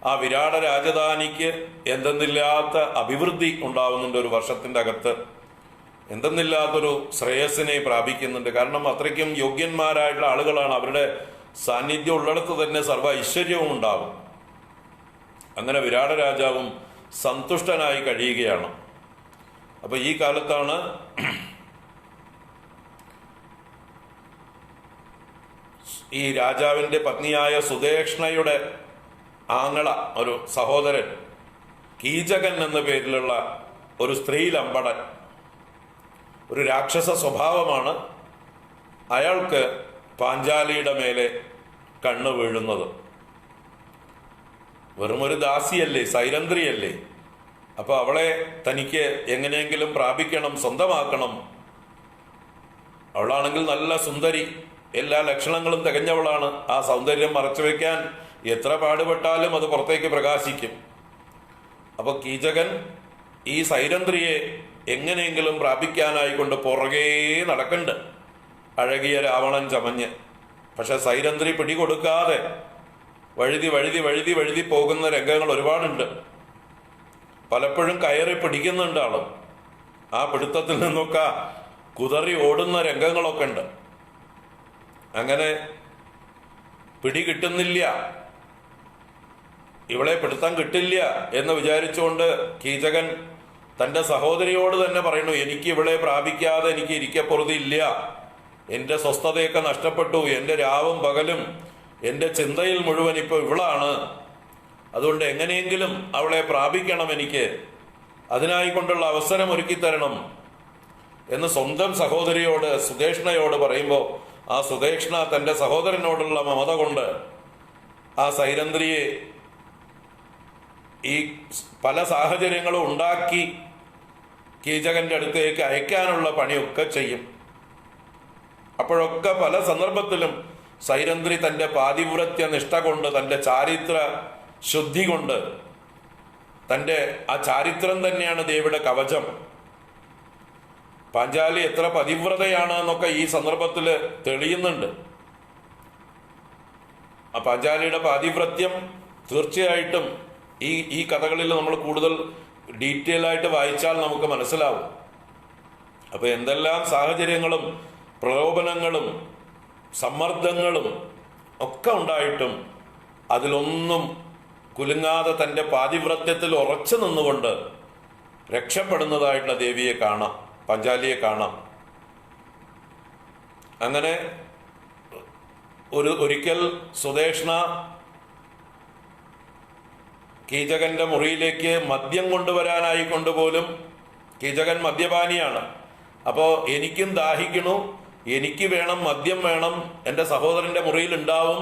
ആ വിരാട രാജധാനിക്ക് എന്തെന്നില്ലാത്ത അഭിവൃദ്ധി ഉണ്ടാവുന്നുണ്ട്. ഒരു വർഷത്തിന്റെ അകത്ത് എന്തെന്നില്ലാത്തൊരു ശ്രേയസ്സിനെ പ്രാപിക്കുന്നുണ്ട്. കാരണം അത്രയ്ക്കും യോഗ്യന്മാരായിട്ടുള്ള ആളുകളാണ്. അവരുടെ സാന്നിധ്യം ഉള്ളിടത്ത് തന്നെ സർവ്വ ഐശ്വര്യവും ഉണ്ടാവും. അങ്ങനെ വിരാട രാജാവും സന്തുഷ്ടനായി കഴിയുകയാണ്. അപ്പൊ ഈ കാലത്താണ് ഈ രാജാവിൻ്റെ പത്നിയായ സുദേഷ്ണയുടെ ആങ്ങള ഒരു സഹോദരൻ കീചകൻ എന്ന പേരിലുള്ള ഒരു സ്ത്രീ ലമ്പടൻ, ഒരു രാക്ഷസ സ്വഭാവമാണ്. അയാൾക്ക് പാഞ്ചാലിയുടെ മേലെ കണ്ണു വീഴുന്നത്. വെറുമൊരു ദാസിയല്ലേ, സൈരന്ധ്രിയല്ലേ. അപ്പൊ അവളെ തനിക്ക് എങ്ങനെയെങ്കിലും പ്രാപിക്കണം, സ്വന്തമാക്കണം. അവളാണെങ്കിൽ നല്ല സുന്ദരി, എല്ലാ ലക്ഷണങ്ങളും തികഞ്ഞവളാണ്. ആ സൗന്ദര്യം മറച്ചു വെക്കാൻ എത്ര പാടുപെട്ടാലും അത് പുറത്തേക്ക് പ്രകാശിക്കും. അപ്പൊ കീചകൻ ഈ സൈരന്ധ്രിയെ എങ്ങനെയെങ്കിലും പ്രാപിക്കാനായിക്കൊണ്ട് പുറകേ നടക്കണ്ട്, അഴകിയ രാവണൻ ചമഞ്ഞ്. പക്ഷെ സൈരന്ധ്രി പിടികൊടുക്കാതെ വഴുതി വഴുതി വഴുതി വഴുതി പോകുന്ന രംഗങ്ങൾ ഒരുപാടുണ്ട്. പലപ്പോഴും കയറി പിടിക്കുന്നുണ്ട് ആളും. ആ പിടുത്തത്തിൽ നിന്നൊക്കെ കുതറി ഓടുന്ന രംഗങ്ങളൊക്കെ ഉണ്ട്. അങ്ങനെ പിടികിട്ടുന്നില്ല, ഇവളെ പിടുത്തം കിട്ടില്ല എന്ന് വിചാരിച്ചുകൊണ്ട് കീചകൻ തൻ്റെ സഹോദരിയോട് തന്നെ പറയുന്നു, എനിക്ക് ഇവളെ പ്രാപിക്കാതെ എനിക്ക് ഇരിക്കപ്പുറതില്ല, എൻ്റെ സ്വസ്ഥതയൊക്കെ നഷ്ടപ്പെട്ടു, എൻ്റെ രാവും പകലും എൻ്റെ ചിന്തയിൽ മുഴുവൻ ഇപ്പോൾ ഇവളാണ്, അതുകൊണ്ട് എങ്ങനെയെങ്കിലും അവളെ പ്രാപിക്കണം, എനിക്ക് അതിനായിക്കൊണ്ടുള്ള അവസരം ഒരുക്കിത്തരണം എന്ന് സ്വന്തം സഹോദരിയോട് സുദേഷ്ണയോട് പറയുമ്പോൾ ആ സുദേഷ്ണ തൻ്റെ സഹോദരനോടുള്ള മമത കൊണ്ട് ആ സൈരന്ധ്രിയെ ഈ പല സാഹചര്യങ്ങളും ഉണ്ടാക്കി കീചകന്റെ അടുത്തേക്ക് അയക്കാനുള്ള പണിയൊക്കെ ചെയ്യും. അപ്പോഴൊക്കെ പല സന്ദർഭത്തിലും സൈരന്ധ്രി തൻ്റെ പാതിവ്രത്യ നിഷ്ഠ കൊണ്ട്, തൻ്റെ ചാരിത്ര ശുദ്ധി കൊണ്ട്, തൻ്റെ ആ ചാരിത്രം തന്നെയാണ് ദേവിയുടെ കവചം. പാഞ്ചാലി എത്ര പതിവ്രതയാണ് എന്നൊക്കെ ഈ സന്ദർഭത്തിൽ തെളിയുന്നുണ്ട്. ആ പാഞ്ചാലിയുടെ പാതിവ്രത്യം തീർച്ചയായിട്ടും ഈ കഥകളിൽ നമ്മൾ കൂടുതൽ ഡീറ്റെയിൽ ആയിട്ട് വായിച്ചാൽ നമുക്ക് മനസ്സിലാവും. അപ്പൊ എന്തെല്ലാം സാഹചര്യങ്ങളും പ്രലോഭനങ്ങളും സമ്മർദ്ദങ്ങളും ഒക്കെ ഉണ്ടായിട്ടും അതിലൊന്നും കുലുങ്ങാതെ തൻ്റെ പാതിവ്രത്യത്തിൽ ഉറച്ചു നിന്നുകൊണ്ട് രക്ഷപ്പെടുന്നതായിട്ടുള്ള ദേവിയെ കാണാം, പാഞ്ചാലിയെ കാണാം. അങ്ങനെ ഒരിക്കൽ സുദേഷ്ണ കീചകന്റെ മുറിയിലേക്ക് മദ്യം കൊണ്ടുവരാനായി കൊണ്ടുപോലും, കീചകൻ മദ്യപാനിയാണ്. അപ്പോൾ എനിക്കും ദാഹിക്കണു, എനിക്ക് വേണം, മദ്യം വേണം, എൻ്റെ സഹോദരൻ്റെ മുറിയിൽ ഉണ്ടാവും,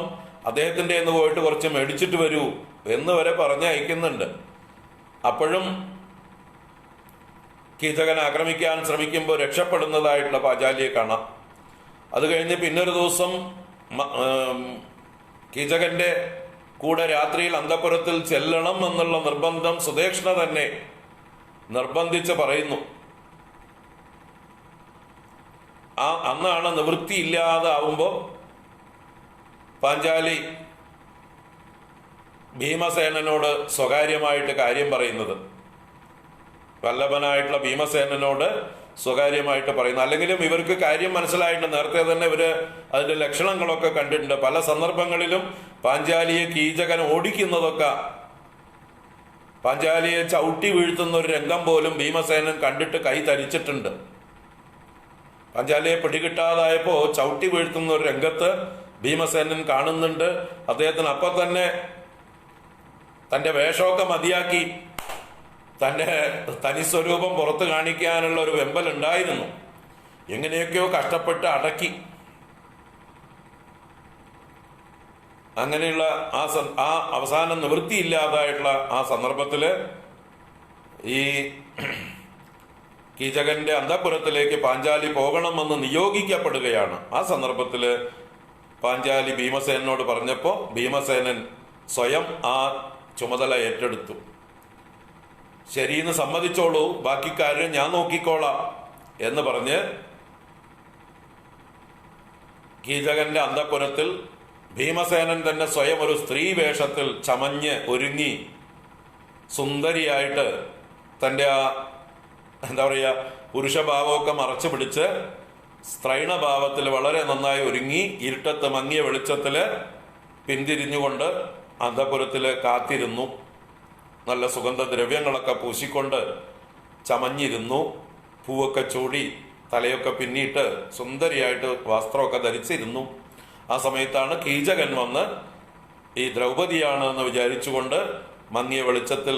അദ്ദേഹത്തിൻ്റെ എന്ന് പോയിട്ട് കുറച്ച് മേടിച്ചിട്ട് വരൂ എന്ന് വരെ പറഞ്ഞയക്കുന്നുണ്ട്. അപ്പോഴും കീചകൻ ആക്രമിക്കാൻ ശ്രമിക്കുമ്പോൾ രക്ഷപ്പെടുന്നതായിട്ടുള്ള പാഞ്ചാലിയെ കാണാം. അത് കഴിഞ്ഞ് പിന്നൊരു ദിവസം കീചകന്റെ കൂടെ രാത്രിയിൽ അന്തഃപുരത്തിൽ ചെല്ലണം എന്നുള്ള നിർബന്ധം സുദേഷ്ണ തന്നെ നിർബന്ധിച്ച് പറയുന്നു. അന്നാണ് നിവൃത്തിയില്ലാതെ ആവുമ്പോൾ പാഞ്ചാലി ഭീമസേനനോട് സ്വകാര്യമായിട്ട് കാര്യം പറയുന്നത്, വല്ലഭനായിട്ടുള്ള ഭീമസേനനോട് സ്വകാര്യമായിട്ട് പറയുന്നു. അല്ലെങ്കിലും ഇവർക്ക് കാര്യം മനസ്സിലായിട്ട് നേരത്തെ തന്നെ ഇവര് അതിന്റെ ലക്ഷണങ്ങളൊക്കെ കണ്ടിട്ടുണ്ട്. പല സന്ദർഭങ്ങളിലും പാഞ്ചാലിയെ കീചകൻ ഓടിക്കുന്നതൊക്കെ, പാഞ്ചാലിയെ ചവിട്ടി വീഴ്ത്തുന്ന ഒരു രംഗം പോലും ഭീമസേനൻ കണ്ടിട്ട് കൈ തരിച്ചിട്ടുണ്ട്. പാഞ്ചാലിയെ പിടികിട്ടാതായപ്പോ ചവിട്ടി വീഴ്ത്തുന്ന ഒരു രംഗത്ത് ഭീമസേനൻ കാണുന്നുണ്ട്. അദ്ദേഹത്തിന് അപ്പം തന്നെ തൻ്റെ വേഷമൊക്കെ മതിയാക്കി തൻ്റെ തനിസ്വരൂപം പുറത്ത് കാണിക്കാനുള്ള ഒരു വെമ്പലുണ്ടായിരുന്നു. എങ്ങനെയൊക്കെയോ കഷ്ടപ്പെട്ട് അടക്കി. അങ്ങനെയുള്ള ആ അവസാനം നിവൃത്തിയില്ലാതായിട്ടുള്ള ആ സന്ദർഭത്തില് ഈ കീചകന്റെ അന്തഃപുരത്തിലേക്ക് പാഞ്ചാലി പോകണമെന്ന് നിയോഗിക്കപ്പെടുകയാണ്. ആ സന്ദർഭത്തില് പാഞ്ചാലി ഭീമസേനോട് പറഞ്ഞപ്പോൾ ഭീമസേനൻ സ്വയം ആ ചുമതല ഏറ്റെടുത്തു. ശരിയെന്ന് സമ്മതിച്ചോളൂ, ബാക്കി കാര്യം ഞാൻ നോക്കിക്കോളാം എന്ന് പറഞ്ഞ് കീചകന്റെ അന്തഃപുരത്തിൽ ഭീമസേനൻ തന്നെ സ്വയം ഒരു സ്ത്രീ വേഷത്തിൽ ചമഞ്ഞ് ഒരുങ്ങി സുന്ദരിയായിട്ട് തൻ്റെ ആ എന്താ പറയുക പുരുഷഭാവമൊക്കെ മറച്ചു പിടിച്ച് സ്ത്രൈണഭാവത്തിൽ വളരെ നന്നായി ഒരുങ്ങി ഇരുട്ടത്ത് മങ്ങിയ വെളിച്ചത്തില് പിന്തിരിഞ്ഞുകൊണ്ട് അന്തഃപുരത്തില് കാത്തിരുന്നു. നല്ല സുഗന്ധദ്രവ്യങ്ങളൊക്കെ പൂശിക്കൊണ്ട് ചമഞ്ഞിരുന്നു. പൂവൊക്കെ ചൂടി തലയൊക്കെ പിന്നിയിട്ട് സുന്ദരിയായിട്ട് വസ്ത്രമൊക്കെ ധരിച്ചിരുന്നു. ആ സമയത്താണ് കീചകൻ വന്ന് ഈ ദ്രൗപദിയാണ് എന്ന് വിചാരിച്ചുകൊണ്ട് മങ്ങിയ വെളിച്ചത്തിൽ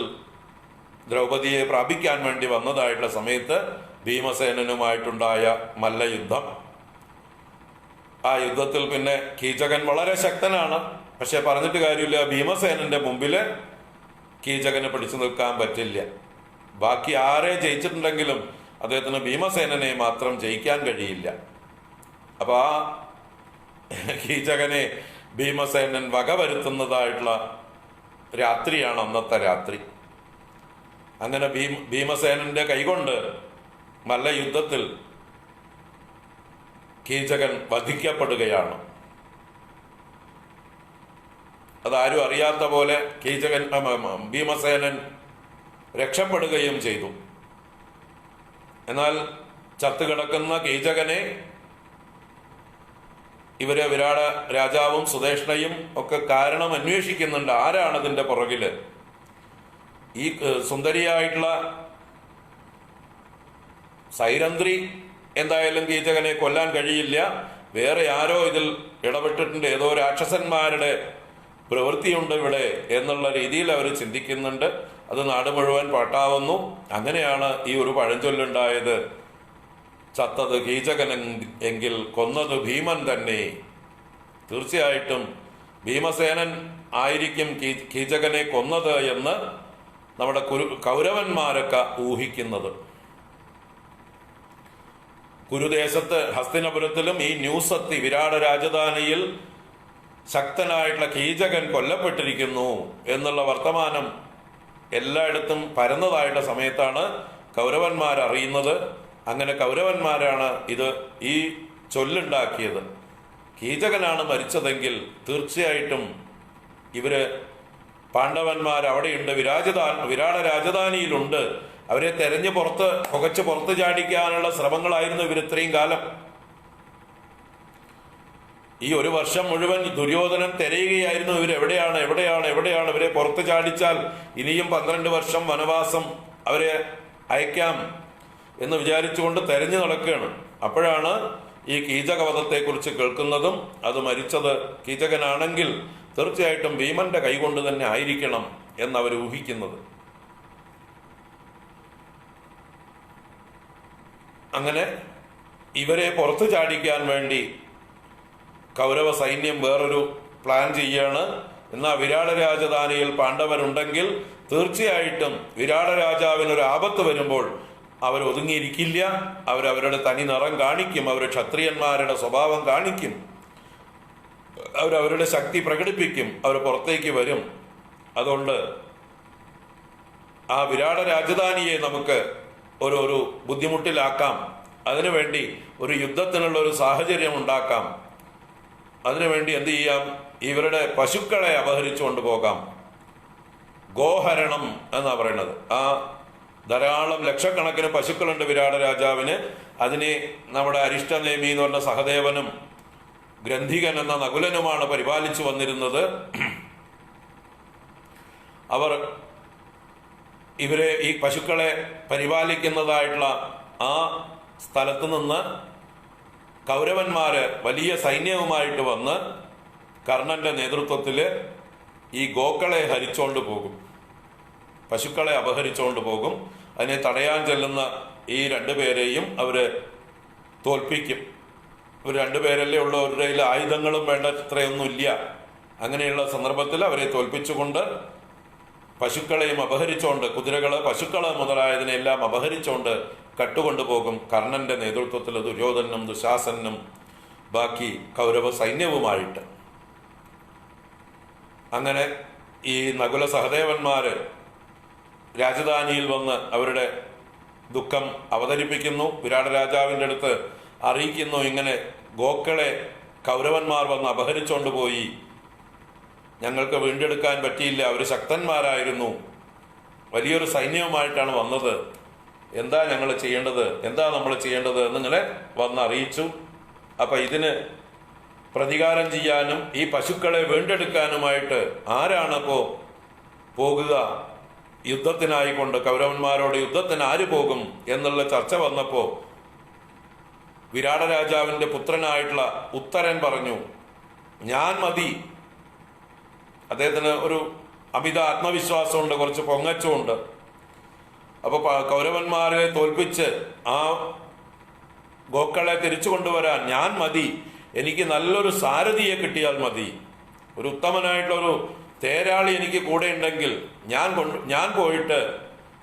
ദ്രൗപദിയെ പ്രാപിക്കാൻ വേണ്ടി വന്നതായിട്ടുള്ള സമയത്ത് ഭീമസേനനുമായിട്ടുണ്ടായ മല്ലയുദ്ധം. ആ യുദ്ധത്തിൽ പിന്നെ കീചകൻ വളരെ ശക്തനാണ്. പക്ഷെ പറഞ്ഞിട്ട് കാര്യമില്ല, ഭീമസേനന്റെ മുമ്പില് കീചകന് പിടിച്ചു നിൽക്കാൻ പറ്റില്ല. ബാക്കി ആരെ ജയിച്ചിട്ടുണ്ടെങ്കിലും അദ്ദേഹത്തിന് ഭീമസേനനെ മാത്രം ജയിക്കാൻ കഴിയില്ല. അപ്പൊ ആ കീചകനെ ഭീമസേനൻ വകവരുത്തുന്നതായിട്ടുള്ള രാത്രിയാണ് അന്നത്തെ രാത്രി. അങ്ങനെ ഭീമസേനന്റെ കൈകൊണ്ട് മല്ലയുദ്ധത്തിൽ കീചകൻ വധിക്കപ്പെടുകയാണ്. അതാരും അറിയാത്ത പോലെ ഭീമസേനൻ രക്ഷപ്പെടുകയും ചെയ്തു. എന്നാൽ ചത്തുകിടക്കുന്ന കീചകനെ ഇവര് വിരാട രാജാവും സുദേഷ്ണയും ഒക്കെ കാരണം അന്വേഷിക്കുന്നുണ്ട്, ആരാണ് ഇതിന്റെ പുറകില്. ഈ സുന്ദരിയായിട്ടുള്ള സൈരന്ധ്രി എന്തായാലും കീചകനെ കൊല്ലാൻ കഴിയില്ല, വേറെ ആരോ ഇതിൽ ഇടപെട്ടിട്ടുണ്ട്, ഏതോ രാക്ഷസന്മാരുടെ പ്രവൃത്തിയുണ്ട് ഇവിടെ എന്നുള്ള രീതിയിൽ അവർ ചിന്തിക്കുന്നുണ്ട്. അത് നാട് മുഴുവൻ പാട്ടാവുന്നു. അങ്ങനെയാണ് ഈ ഒരു പഴഞ്ചൊല്ലുണ്ടായത്, ചത്തത് കീചകൻ എങ്കിൽ കൊന്നത് ഭീമൻ തന്നെ. തീർച്ചയായിട്ടും ഭീമസേനൻ ആയിരിക്കും കീചകനെ കൊന്നത് എന്ന് നമ്മുടെ കൗരവന്മാരൊക്കെ ഊഹിക്കുന്നത്. കുരുദേശത്ത് ഹസ്തിനപുരത്തിലും ഈ ന്യൂസ് എത്തി, വിരാട രാജധാനിയിൽ ശക്തനായിട്ടുള്ള കീചകൻ കൊല്ലപ്പെട്ടിരിക്കുന്നു എന്നുള്ള വർത്തമാനം എല്ലായിടത്തും പരന്നതായിട്ടുള്ള സമയത്താണ് കൗരവന്മാർ അറിയുന്നത്. അങ്ങനെ കൗരവന്മാരാണ് ഈ ചൊല്ലുണ്ടാക്കിയത്. കീചകനാണ് മരിച്ചതെങ്കിൽ തീർച്ചയായിട്ടും ഇവര് പാണ്ഡവന്മാർ അവിടെയുണ്ട്, വിരാട രാജധാനിയിലുണ്ട്, അവരെ തെരഞ്ഞു പുറത്ത് ചാടിക്കാനുള്ള ശ്രമങ്ങളായിരുന്നു ഇവർ ഇത്രയും കാലം. ഈ ഒരു വർഷം മുഴുവൻ ദുര്യോധനൻ തിരയുകയായിരുന്നു എവിടെയാണ് ഇവരെ പുറത്ത് ചാടിച്ചാൽ ഇനിയും 12 വർഷം വനവാസം അവരെ അയക്കാം എന്ന് വിചാരിച്ചുകൊണ്ട് തെരഞ്ഞു നടക്കുകയാണ്. അപ്പോഴാണ് ഈ കീചകവധത്തെക്കുറിച്ച് കേൾക്കുന്നതും അത് മരിച്ചത് കീചകനാണെങ്കിൽ തീർച്ചയായിട്ടും ഭീമന്റെ കൈകൊണ്ട് തന്നെ ആയിരിക്കണം എന്നവർ ഊഹിക്കുന്നത്. അങ്ങനെ ഇവരെ പുറത്തു ചാടിക്കാൻ വേണ്ടി കൗരവ സൈന്യം വേറൊരു പ്ലാൻ ചെയ്യാണ്. എന്നാൽ വിരാട രാജധാനിയിൽ പാണ്ഡവരുണ്ടെങ്കിൽ തീർച്ചയായിട്ടും വിരാട രാജാവിനൊരു ആപത്ത് വരുമ്പോൾ അവർ ഒതുങ്ങിയിരിക്കില്ല, അവരവരുടെ തനി നിറം കാണിക്കും, അവർ ക്ഷത്രിയന്മാരുടെ സ്വഭാവം കാണിക്കും, അവരവരുടെ ശക്തി പ്രകടിപ്പിക്കും, അവർ പുറത്തേക്ക് വരും. അതുകൊണ്ട് ആ വിരാട രാജധാനിയെ നമുക്ക് ഒരു ബുദ്ധിമുട്ടിലാക്കാം, അതിനുവേണ്ടി ഒരു യുദ്ധത്തിനുള്ള ഒരു സാഹചര്യം ഉണ്ടാക്കാം, അതിനുവേണ്ടി എന്ത് ചെയ്യാം, ഇവരുടെ പശുക്കളെ അപഹരിച്ചുകൊണ്ട് പോകാം. ഗോഹരണം എന്നാ പറയുന്നത്. ആ ധാരാളം ലക്ഷക്കണക്കിന് പശുക്കളുണ്ട് വിരാട രാജാവിന്. അതിനെ നമ്മുടെ അരിഷ്ടനേമി എന്ന് പറഞ്ഞ സഹദേവനും ഗ്രന്ഥികൻ എന്ന നകുലനുമാണ് പരിപാലിച്ചു വന്നിരുന്നത്. അവർ ഈ പശുക്കളെ പരിപാലിക്കുന്നതായിട്ടുള്ള ആ സ്ഥലത്ത് നിന്ന് കൗരവന്മാര് വലിയ സൈന്യവുമായിട്ട് വന്ന് കർണന്റെ നേതൃത്വത്തില് ഈ ഗോക്കളെ ഹരിച്ചോണ്ട് പോകും, പശുക്കളെ അപഹരിച്ചുകൊണ്ട് പോകും. അതിനെ തടയാൻ ചെല്ലുന്ന ഈ രണ്ടുപേരെയും അവര് തോൽപ്പിക്കും. ഇവർ രണ്ടുപേരല്ലേ ഉള്ളൂ, അവരുടെ കയ്യിൽ ആയുധങ്ങളും വേണ്ട ഇത്രയൊന്നുമില്ല. അങ്ങനെയുള്ള സന്ദർഭത്തിൽ അവരെ തോൽപ്പിച്ചുകൊണ്ട് പശുക്കളെയും അപഹരിച്ചുകൊണ്ട്, കുതിരകള് പശുക്കള് മുതലായതിനെല്ലാം അപഹരിച്ചുകൊണ്ട് കട്ടുകൊണ്ടുപോകും കർണന്റെ നേതൃത്വത്തിൽ ദുര്യോധനും ദുശാസനും ബാക്കി കൗരവ സൈന്യവുമായിട്ട്. അങ്ങനെ ഈ നകുല സഹദേവന്മാര് രാജധാനിയിൽ വന്ന് അവരുടെ ദുഃഖം അവതരിപ്പിക്കുന്നു. വിരാട രാജാവിൻ്റെ അടുത്ത് അറിയിക്കുന്നു, ഇങ്ങനെ ഗോക്കളെ കൗരവന്മാർ വന്ന് അപഹരിച്ചുകൊണ്ട് പോയി, ഞങ്ങൾക്ക് വീണ്ടെടുക്കാൻ പറ്റിയില്ല, അവർ ശക്തന്മാരായിരുന്നു, വലിയൊരു സൈന്യവുമായിട്ടാണ് വന്നത്, എന്താ ഞങ്ങൾ ചെയ്യേണ്ടത്, എന്താ നമ്മൾ ചെയ്യേണ്ടത് എന്നിങ്ങനെ വന്നറിയിച്ചു. അപ്പൊ ഇതിന് പ്രതികാരം ചെയ്യാനും ഈ പശുക്കളെ വീണ്ടെടുക്കാനുമായിട്ട് ആരാണപ്പോ പോകുക യുദ്ധത്തിനായിക്കൊണ്ട് കൗരവന്മാരോട് യുദ്ധത്തിന് ആര് പോകും എന്നുള്ള ചർച്ച വന്നപ്പോൾ വിരാട രാജാവിൻ്റെ പുത്രനായിട്ടുള്ള ഉത്തരൻ പറഞ്ഞു, ഞാൻ മതി. അദ്ദേഹത്തിന് ഒരു അമിത ആത്മവിശ്വാസമുണ്ട്, കുറച്ച് പൊങ്ങച്ചമുണ്ട്. അപ്പോൾ കൗരവന്മാരെ തോൽപ്പിച്ച് ആ ഗോക്കളെ തിരിച്ചു കൊണ്ടുവരാൻ ഞാൻ മതി, എനിക്ക് നല്ലൊരു സാരഥിയെ കിട്ടിയാൽ മതി, ഒരു ഉത്തമനായിട്ടുള്ളൊരു തേരാളി എനിക്ക് കൂടെ ഉണ്ടെങ്കിൽ ഞാൻ പോയിട്ട്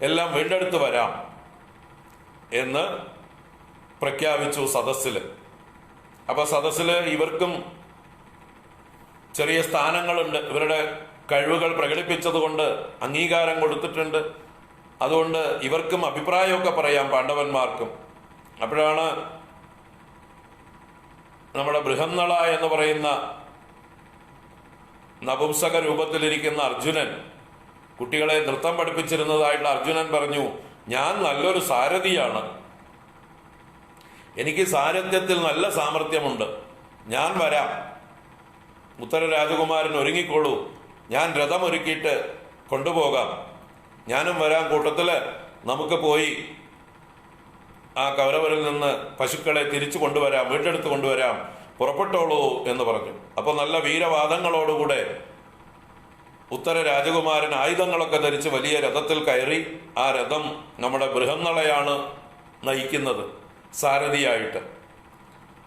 എല്ലാം വീണ്ടെടുത്ത് വരാം എന്ന് പ്രഖ്യാപിച്ചു സദസ്സിൽ. അപ്പൊ സദസ്സിൽ ഇവർക്കും ചെറിയ സ്ഥാനങ്ങളുണ്ട്, ഇവരുടെ കഴിവുകൾ പ്രകടിപ്പിച്ചത് കൊണ്ട് അംഗീകാരം കൊടുത്തിട്ടുണ്ട്. അതുകൊണ്ട് ഇവർക്കും അഭിപ്രായമൊക്കെ പറയാം, പാണ്ഡവന്മാർക്കും. അപ്പോഴാണ് നമ്മുടെ ബൃഹന്നള എന്ന് പറയുന്ന നപുംസക രൂപത്തിലിരിക്കുന്ന അർജുനൻ, കുട്ടികളെ നൃത്തം പഠിപ്പിച്ചിരുന്നതായിട്ടുള്ള അർജുനൻ പറഞ്ഞു, ഞാൻ നല്ലൊരു സാരഥിയാണ്, എനിക്ക് സാരഥ്യത്തിൽ നല്ല സാമർഥ്യമുണ്ട്, ഞാൻ വരാം. ഉത്തര രാജകുമാരൻ ഒരുങ്ങിക്കോളൂ, ഞാൻ രഥമൊരുക്കിയിട്ട് കൊണ്ടുപോകാം, ഞാനും വരാം കൂട്ടത്തില്, നമുക്ക് പോയി ആ കൗരവരിൽ നിന്ന് പശുക്കളെ തിരിച്ചു കൊണ്ടുവരാം, വീണ്ടെടുത്ത് കൊണ്ടുവരാം, പുറപ്പെട്ടോളൂ എന്ന് പറഞ്ഞു. അപ്പൊ നല്ല വീരവാദങ്ങളോടുകൂടെ ഉത്തര രാജകുമാരൻ ആയുധങ്ങളൊക്കെ ധരിച്ച് വലിയ രഥത്തിൽ കയറി. ആ രഥം നമ്മുടെ ബൃഹന്നളയാണ് നയിക്കുന്നത് സാരഥിയായിട്ട്.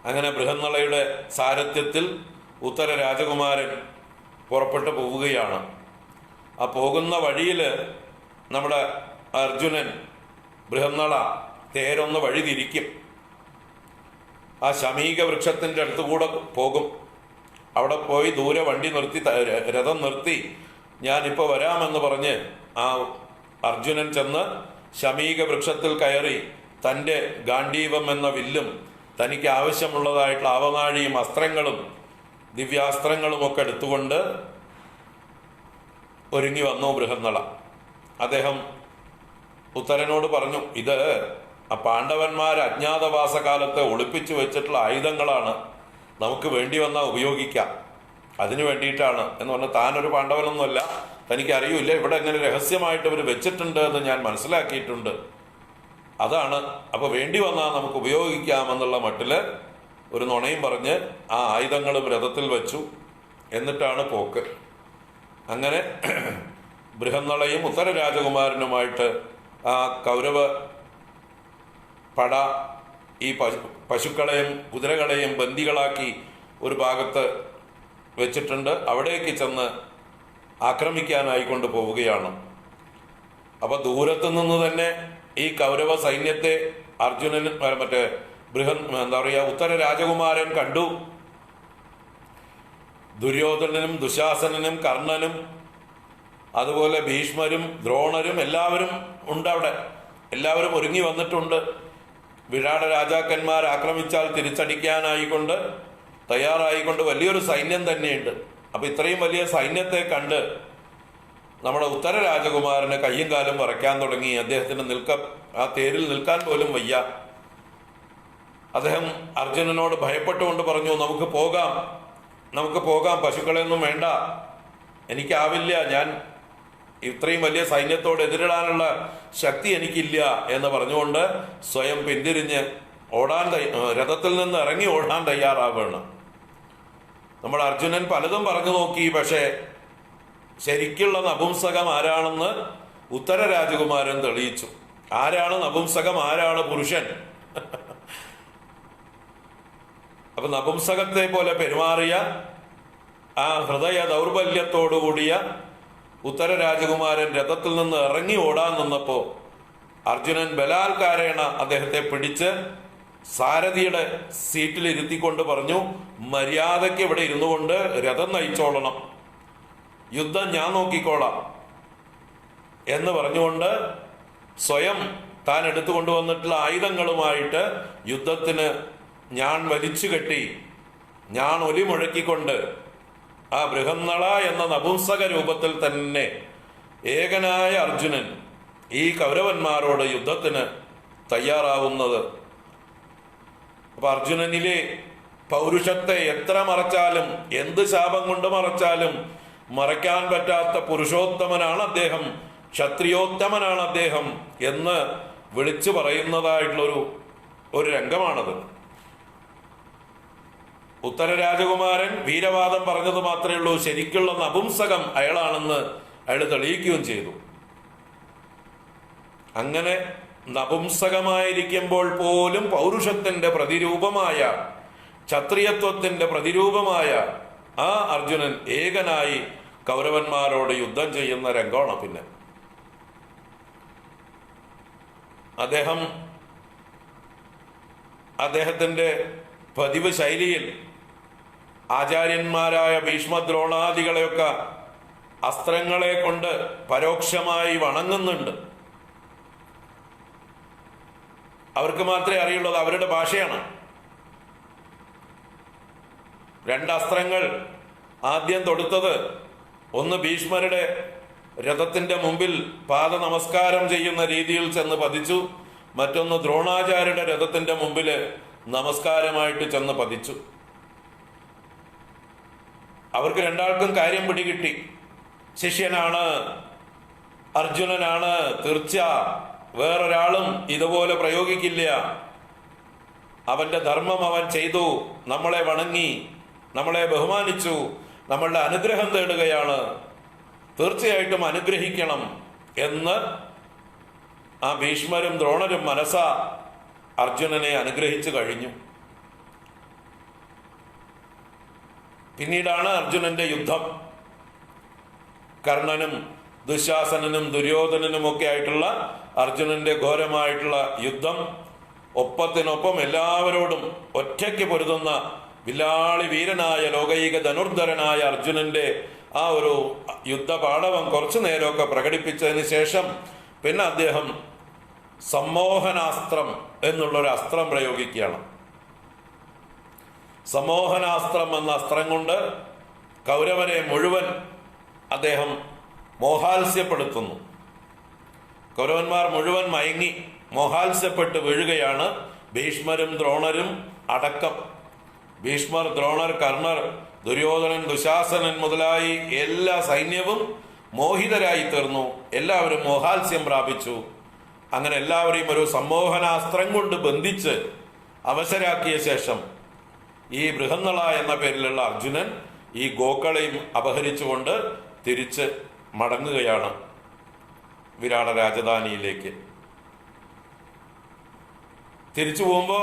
അങ്ങനെ ബൃഹന്നളയുടെ സാരഥ്യത്തിൽ ഉത്തര രാജകുമാരൻ പുറപ്പെട്ടു പോവുകയാണ്. ആ പോകുന്ന വഴിയിൽ നമ്മുടെ അർജുനൻ ബൃഹന്നള തേരൊന്ന് വഴി തിരിക്കും. ആ ശമീക വൃക്ഷത്തിൻ്റെ അടുത്തുകൂടെ പോകും. അവിടെ പോയി ദൂരെ വണ്ടി നിർത്തി, രഥം നിർത്തി, ഞാനിപ്പോൾ വരാമെന്ന് പറഞ്ഞ് ആ അർജുനൻ ചെന്ന് ശമീക വൃക്ഷത്തിൽ കയറി തൻ്റെ ഗാണ്ഡീവം എന്ന വില്ലും തനിക്ക് ആവശ്യമുള്ളതായിട്ടുള്ള ആവനാഴിയും അസ്ത്രങ്ങളും ദിവ്യാസ്ത്രങ്ങളും ഒക്കെ എടുത്തുകൊണ്ട് ഒരുങ്ങി വന്നു ബൃഹന്നള. അദ്ദേഹം ഉത്തരനോട് പറഞ്ഞു, ഇത് ആ പാണ്ഡവന്മാർ അജ്ഞാതവാസകാലത്ത് ഒളിപ്പിച്ചു വെച്ചിട്ടുള്ള ആയുധങ്ങളാണ്, നമുക്ക് വേണ്ടി വന്നാൽ ഉപയോഗിക്കാം, അതിനു വേണ്ടിയിട്ടാണ് എന്ന് പറഞ്ഞാൽ താനൊരു പാണ്ഡവനൊന്നുമല്ല, തനിക്ക് അറിയില്ല, ഇവിടെ എങ്ങനെ രഹസ്യമായിട്ട് ഇവർ വെച്ചിട്ടുണ്ട് എന്ന് ഞാൻ മനസ്സിലാക്കിയിട്ടുണ്ട്, അതാണ്. അപ്പൊ വേണ്ടി വന്നാൽ നമുക്ക് ഉപയോഗിക്കാമെന്നുള്ള മട്ടില് ഒരു നുണയും പറഞ്ഞ് ആ ആയുധങ്ങളും രഥത്തിൽ വെച്ചു. എന്നിട്ടാണ് പോക്ക്. അങ്ങനെ ബൃഹന്നളയും ഉത്തര രാജകുമാരനുമായിട്ട് ആ കൗരവ പട ഈ പശുക്കളെയും കുതിരകളെയും ബന്ദികളാക്കി ഒരു ഭാഗത്ത് വെച്ചിട്ടുണ്ട്. അവിടേക്ക് ചെന്ന് ആക്രമിക്കാനായിക്കൊണ്ട് പോവുകയാണ്. അപ്പൊ ദൂരത്തു നിന്ന് തന്നെ ഈ കൗരവ സൈന്യത്തെ അർജുനൻ എന്താ പറയുക ഉത്തര രാജകുമാരൻ കണ്ടു. ദുര്യോധനനും ദുശാസനനും കർണനും അതുപോലെ ഭീഷ്മരും ദ്രോണരും എല്ലാവരും ഉണ്ട് അവിടെ. എല്ലാവരും ഒരുങ്ങി വന്നിട്ടുണ്ട്. വിരാട രാജാക്കന്മാർ ആക്രമിച്ചാൽ തിരിച്ചടിക്കാനായിക്കൊണ്ട് തയ്യാറായിക്കൊണ്ട് വലിയൊരു സൈന്യം തന്നെയുണ്ട്. അപ്പൊ ഇത്രയും വലിയ സൈന്യത്തെ കണ്ട് നമ്മുടെ ഉത്തര രാജകുമാരന് കയ്യും കാലും വിറയ്ക്കാൻ തുടങ്ങി. അദ്ദേഹത്തിന് ആ തേരിൽ നിൽക്കാൻ പോലും വയ്യ. അദ്ദേഹം അർജുനനോട് ഭയപ്പെട്ടുകൊണ്ട് പറഞ്ഞു, നമുക്ക് പോകാം, പശുക്കളെയൊന്നും വേണ്ട, എനിക്കാവില്ല, ഞാൻ ഇത്രയും വലിയ സൈന്യത്തോട് എതിരിടാനുള്ള ശക്തി എനിക്കില്ല എന്ന് പറഞ്ഞുകൊണ്ട് സ്വയം പിന്തിരിഞ്ഞ് രഥത്തിൽ നിന്ന് ഇറങ്ങി ഓടാൻ തയ്യാറാവുകയാണ്. നമ്മുടെ അർജുനൻ പലതും പറഞ്ഞു നോക്കി. പക്ഷേ ശരിക്കുള്ള നപുംസകം ആരാണെന്ന് ഉത്തര രാജകുമാരൻ തെളിയിച്ചു. ആരാണ് നപുംസകം, ആരാണ് പുരുഷൻ? അപ്പൊ നപുംസകത്തെ പോലെ പെരുമാറിയ ആ ഹൃദയ ദൗർബല്യത്തോടുകൂടിയ ഉത്തര രാജകുമാരൻ രഥത്തിൽ നിന്ന് ഇറങ്ങി ഓടാൻ നിന്നപ്പോ അർജുനൻ ബലാത്കാരേണ അദ്ദേഹത്തെ പിടിച്ച് സാരഥിയുടെ സീറ്റിൽ ഇരുത്തിക്കൊണ്ട് പറഞ്ഞു, മര്യാദയ്ക്ക് ഇവിടെ ഇരുന്നു കൊണ്ട് രഥം നയിച്ചോളണം, യുദ്ധം ഞാൻ നോക്കിക്കോളാം എന്ന് പറഞ്ഞുകൊണ്ട് സ്വയം താൻ എടുത്തുകൊണ്ടുവന്നിട്ടുള്ള ആയുധങ്ങളുമായിട്ട് യുദ്ധത്തിന് ഞാൻ വലിച്ചു കെട്ടി, ഞാൻ ഒലി മുഴക്കിക്കൊണ്ട് ആ ബൃഹന്നള എന്ന നപുംസക രൂപത്തിൽ തന്നെ ഏകനായ അർജുനൻ ഈ കൗരവന്മാരോട് യുദ്ധത്തിന് തയ്യാറാവുന്നത്. അപ്പൊ അർജുനനിലെ പൗരുഷത്തെ എത്ര മറച്ചാലും, എന്ത് ശാപം കൊണ്ട് മറച്ചാലും മറയ്ക്കാൻ പറ്റാത്ത പുരുഷോത്തമനാണ് അദ്ദേഹം ക്ഷത്രിയോത്തമനാണ് അദ്ദേഹം എന്ന് വിളിച്ചു പറയുന്നതായിട്ടുള്ളൊരു ഒരു രംഗമാണത്. ഉത്തര രാജകുമാരൻ വീരവാദം പറഞ്ഞത് മാത്രമേ ഉള്ളൂ, ശരിക്കുള്ള നപുംസകം അയാളാണെന്ന് അയാൾ തെളിയിക്കുകയും ചെയ്തു. അങ്ങനെ നപുംസകമായിരിക്കുമ്പോൾ പോലും പൗരുഷത്തിന്റെ പ്രതിരൂപമായ, ക്ഷത്രിയത്വത്തിന്റെ പ്രതിരൂപമായ ആ അർജുനൻ ഏകനായി കൗരവന്മാരോട് യുദ്ധം ചെയ്യുന്ന രംഗമാണ്. പിന്നെ അദ്ദേഹത്തിന്റെ പതിവ് ശൈലിയിൽ ആചാര്യന്മാരായ ഭീഷ്മദ്രോണാദികളെയൊക്കെ അസ്ത്രങ്ങളെ കൊണ്ട് പരോക്ഷമായി വണങ്ങുന്നുണ്ട്. അവർക്ക് മാത്രമേ അറിയുള്ളൂ, അവരുടെ ഭാഷയാണ്. രണ്ടസ്ത്രങ്ങൾ ആദ്യം തൊടുത്തത്, ഒന്ന് ഭീഷ്മരുടെ രഥത്തിന്റെ മുമ്പിൽ പാദ നമസ്കാരം ചെയ്യുന്ന രീതിയിൽ ചെന്ന് പതിച്ചു, മറ്റൊന്ന് ദ്രോണാചാര്യരുടെ രഥത്തിന്റെ മുമ്പിൽ നമസ്കാരമായിട്ട് ചെന്ന് പതിച്ചു. അവർക്ക് രണ്ടാൾക്കും കാര്യം പിടികിട്ടി. ശിഷ്യനാണ്, അർജുനനാണ്, തീർച്ച വേറൊരാളും ഇതുപോലെ പ്രയോഗിക്കില്ല. അവന്റെ ധർമ്മം അവൻ ചെയ്തു, നമ്മളെ വണങ്ങി, നമ്മളെ ബഹുമാനിച്ചു, നമ്മളുടെ അനുഗ്രഹം തേടുകയാണ്, തീർച്ചയായിട്ടും അനുഗ്രഹിക്കണം എന്ന് ആ ഭീഷ്മരും ദ്രോണരും മനസ്സാ അർജുനനെ അനുഗ്രഹിച്ചു കഴിഞ്ഞു. പിന്നീടാണ് അർജുനന്റെ യുദ്ധം. കർണനും ദുശാസനനും ദുര്യോധനനും ഒക്കെ ആയിട്ടുള്ള അർജുനന്റെ ഘോരമായിട്ടുള്ള യുദ്ധം, ഒപ്പത്തിനൊപ്പം എല്ലാവരോടും ഒറ്റയ്ക്ക് പൊരുതുന്ന വില്ലാളി വീരനായ ലോകൈക ധനുർധരനായ അർജുനന്റെ ആ ഒരു യുദ്ധപാടവം കുറച്ചു നേരമൊക്കെ പ്രകടിപ്പിച്ചതിന് ശേഷം പിന്നെ അദ്ദേഹം സമ്മോഹനാസ്ത്രം എന്നുള്ളൊരു അസ്ത്രം പ്രയോഗിക്കുകയാണ്. സമ്മോഹനാസ്ത്രം എന്ന അസ്ത്രം കൊണ്ട് കൗരവരെ മുഴുവൻ അദ്ദേഹം മോഹാത്സ്യപ്പെടുത്തുന്നു. കൗരവന്മാർ മുഴുവൻ മയങ്ങി മോഹാത്സ്യപ്പെട്ട് വീഴുകയാണ്. ഭീഷ്മരും ദ്രോണരും അടക്കം. ഭീഷ്മർ, ദ്രോണർ, കർണർ, ദുര്യോധനൻ, ദുശാസനൻ മുതലായി എല്ലാ സൈന്യവും മോഹിതരായി തീർന്നു. എല്ലാവരും മോഹാത്സ്യം പ്രാപിച്ചു. അങ്ങനെ എല്ലാവരെയും ഒരു സമ്മോഹനാസ്ത്രം കൊണ്ട് ബന്ധിച്ച് അവശരാക്കിയ ശേഷം ഈ ബൃഹന്നള എന്ന പേരിലുള്ള അർജുനൻ ഈ ഗോക്കളെയും അപഹരിച്ചുകൊണ്ട് തിരിച്ച് മടങ്ങുകയാണ് വിരാട രാജധാനിയിലേക്ക്. തിരിച്ചു പോകുമ്പോ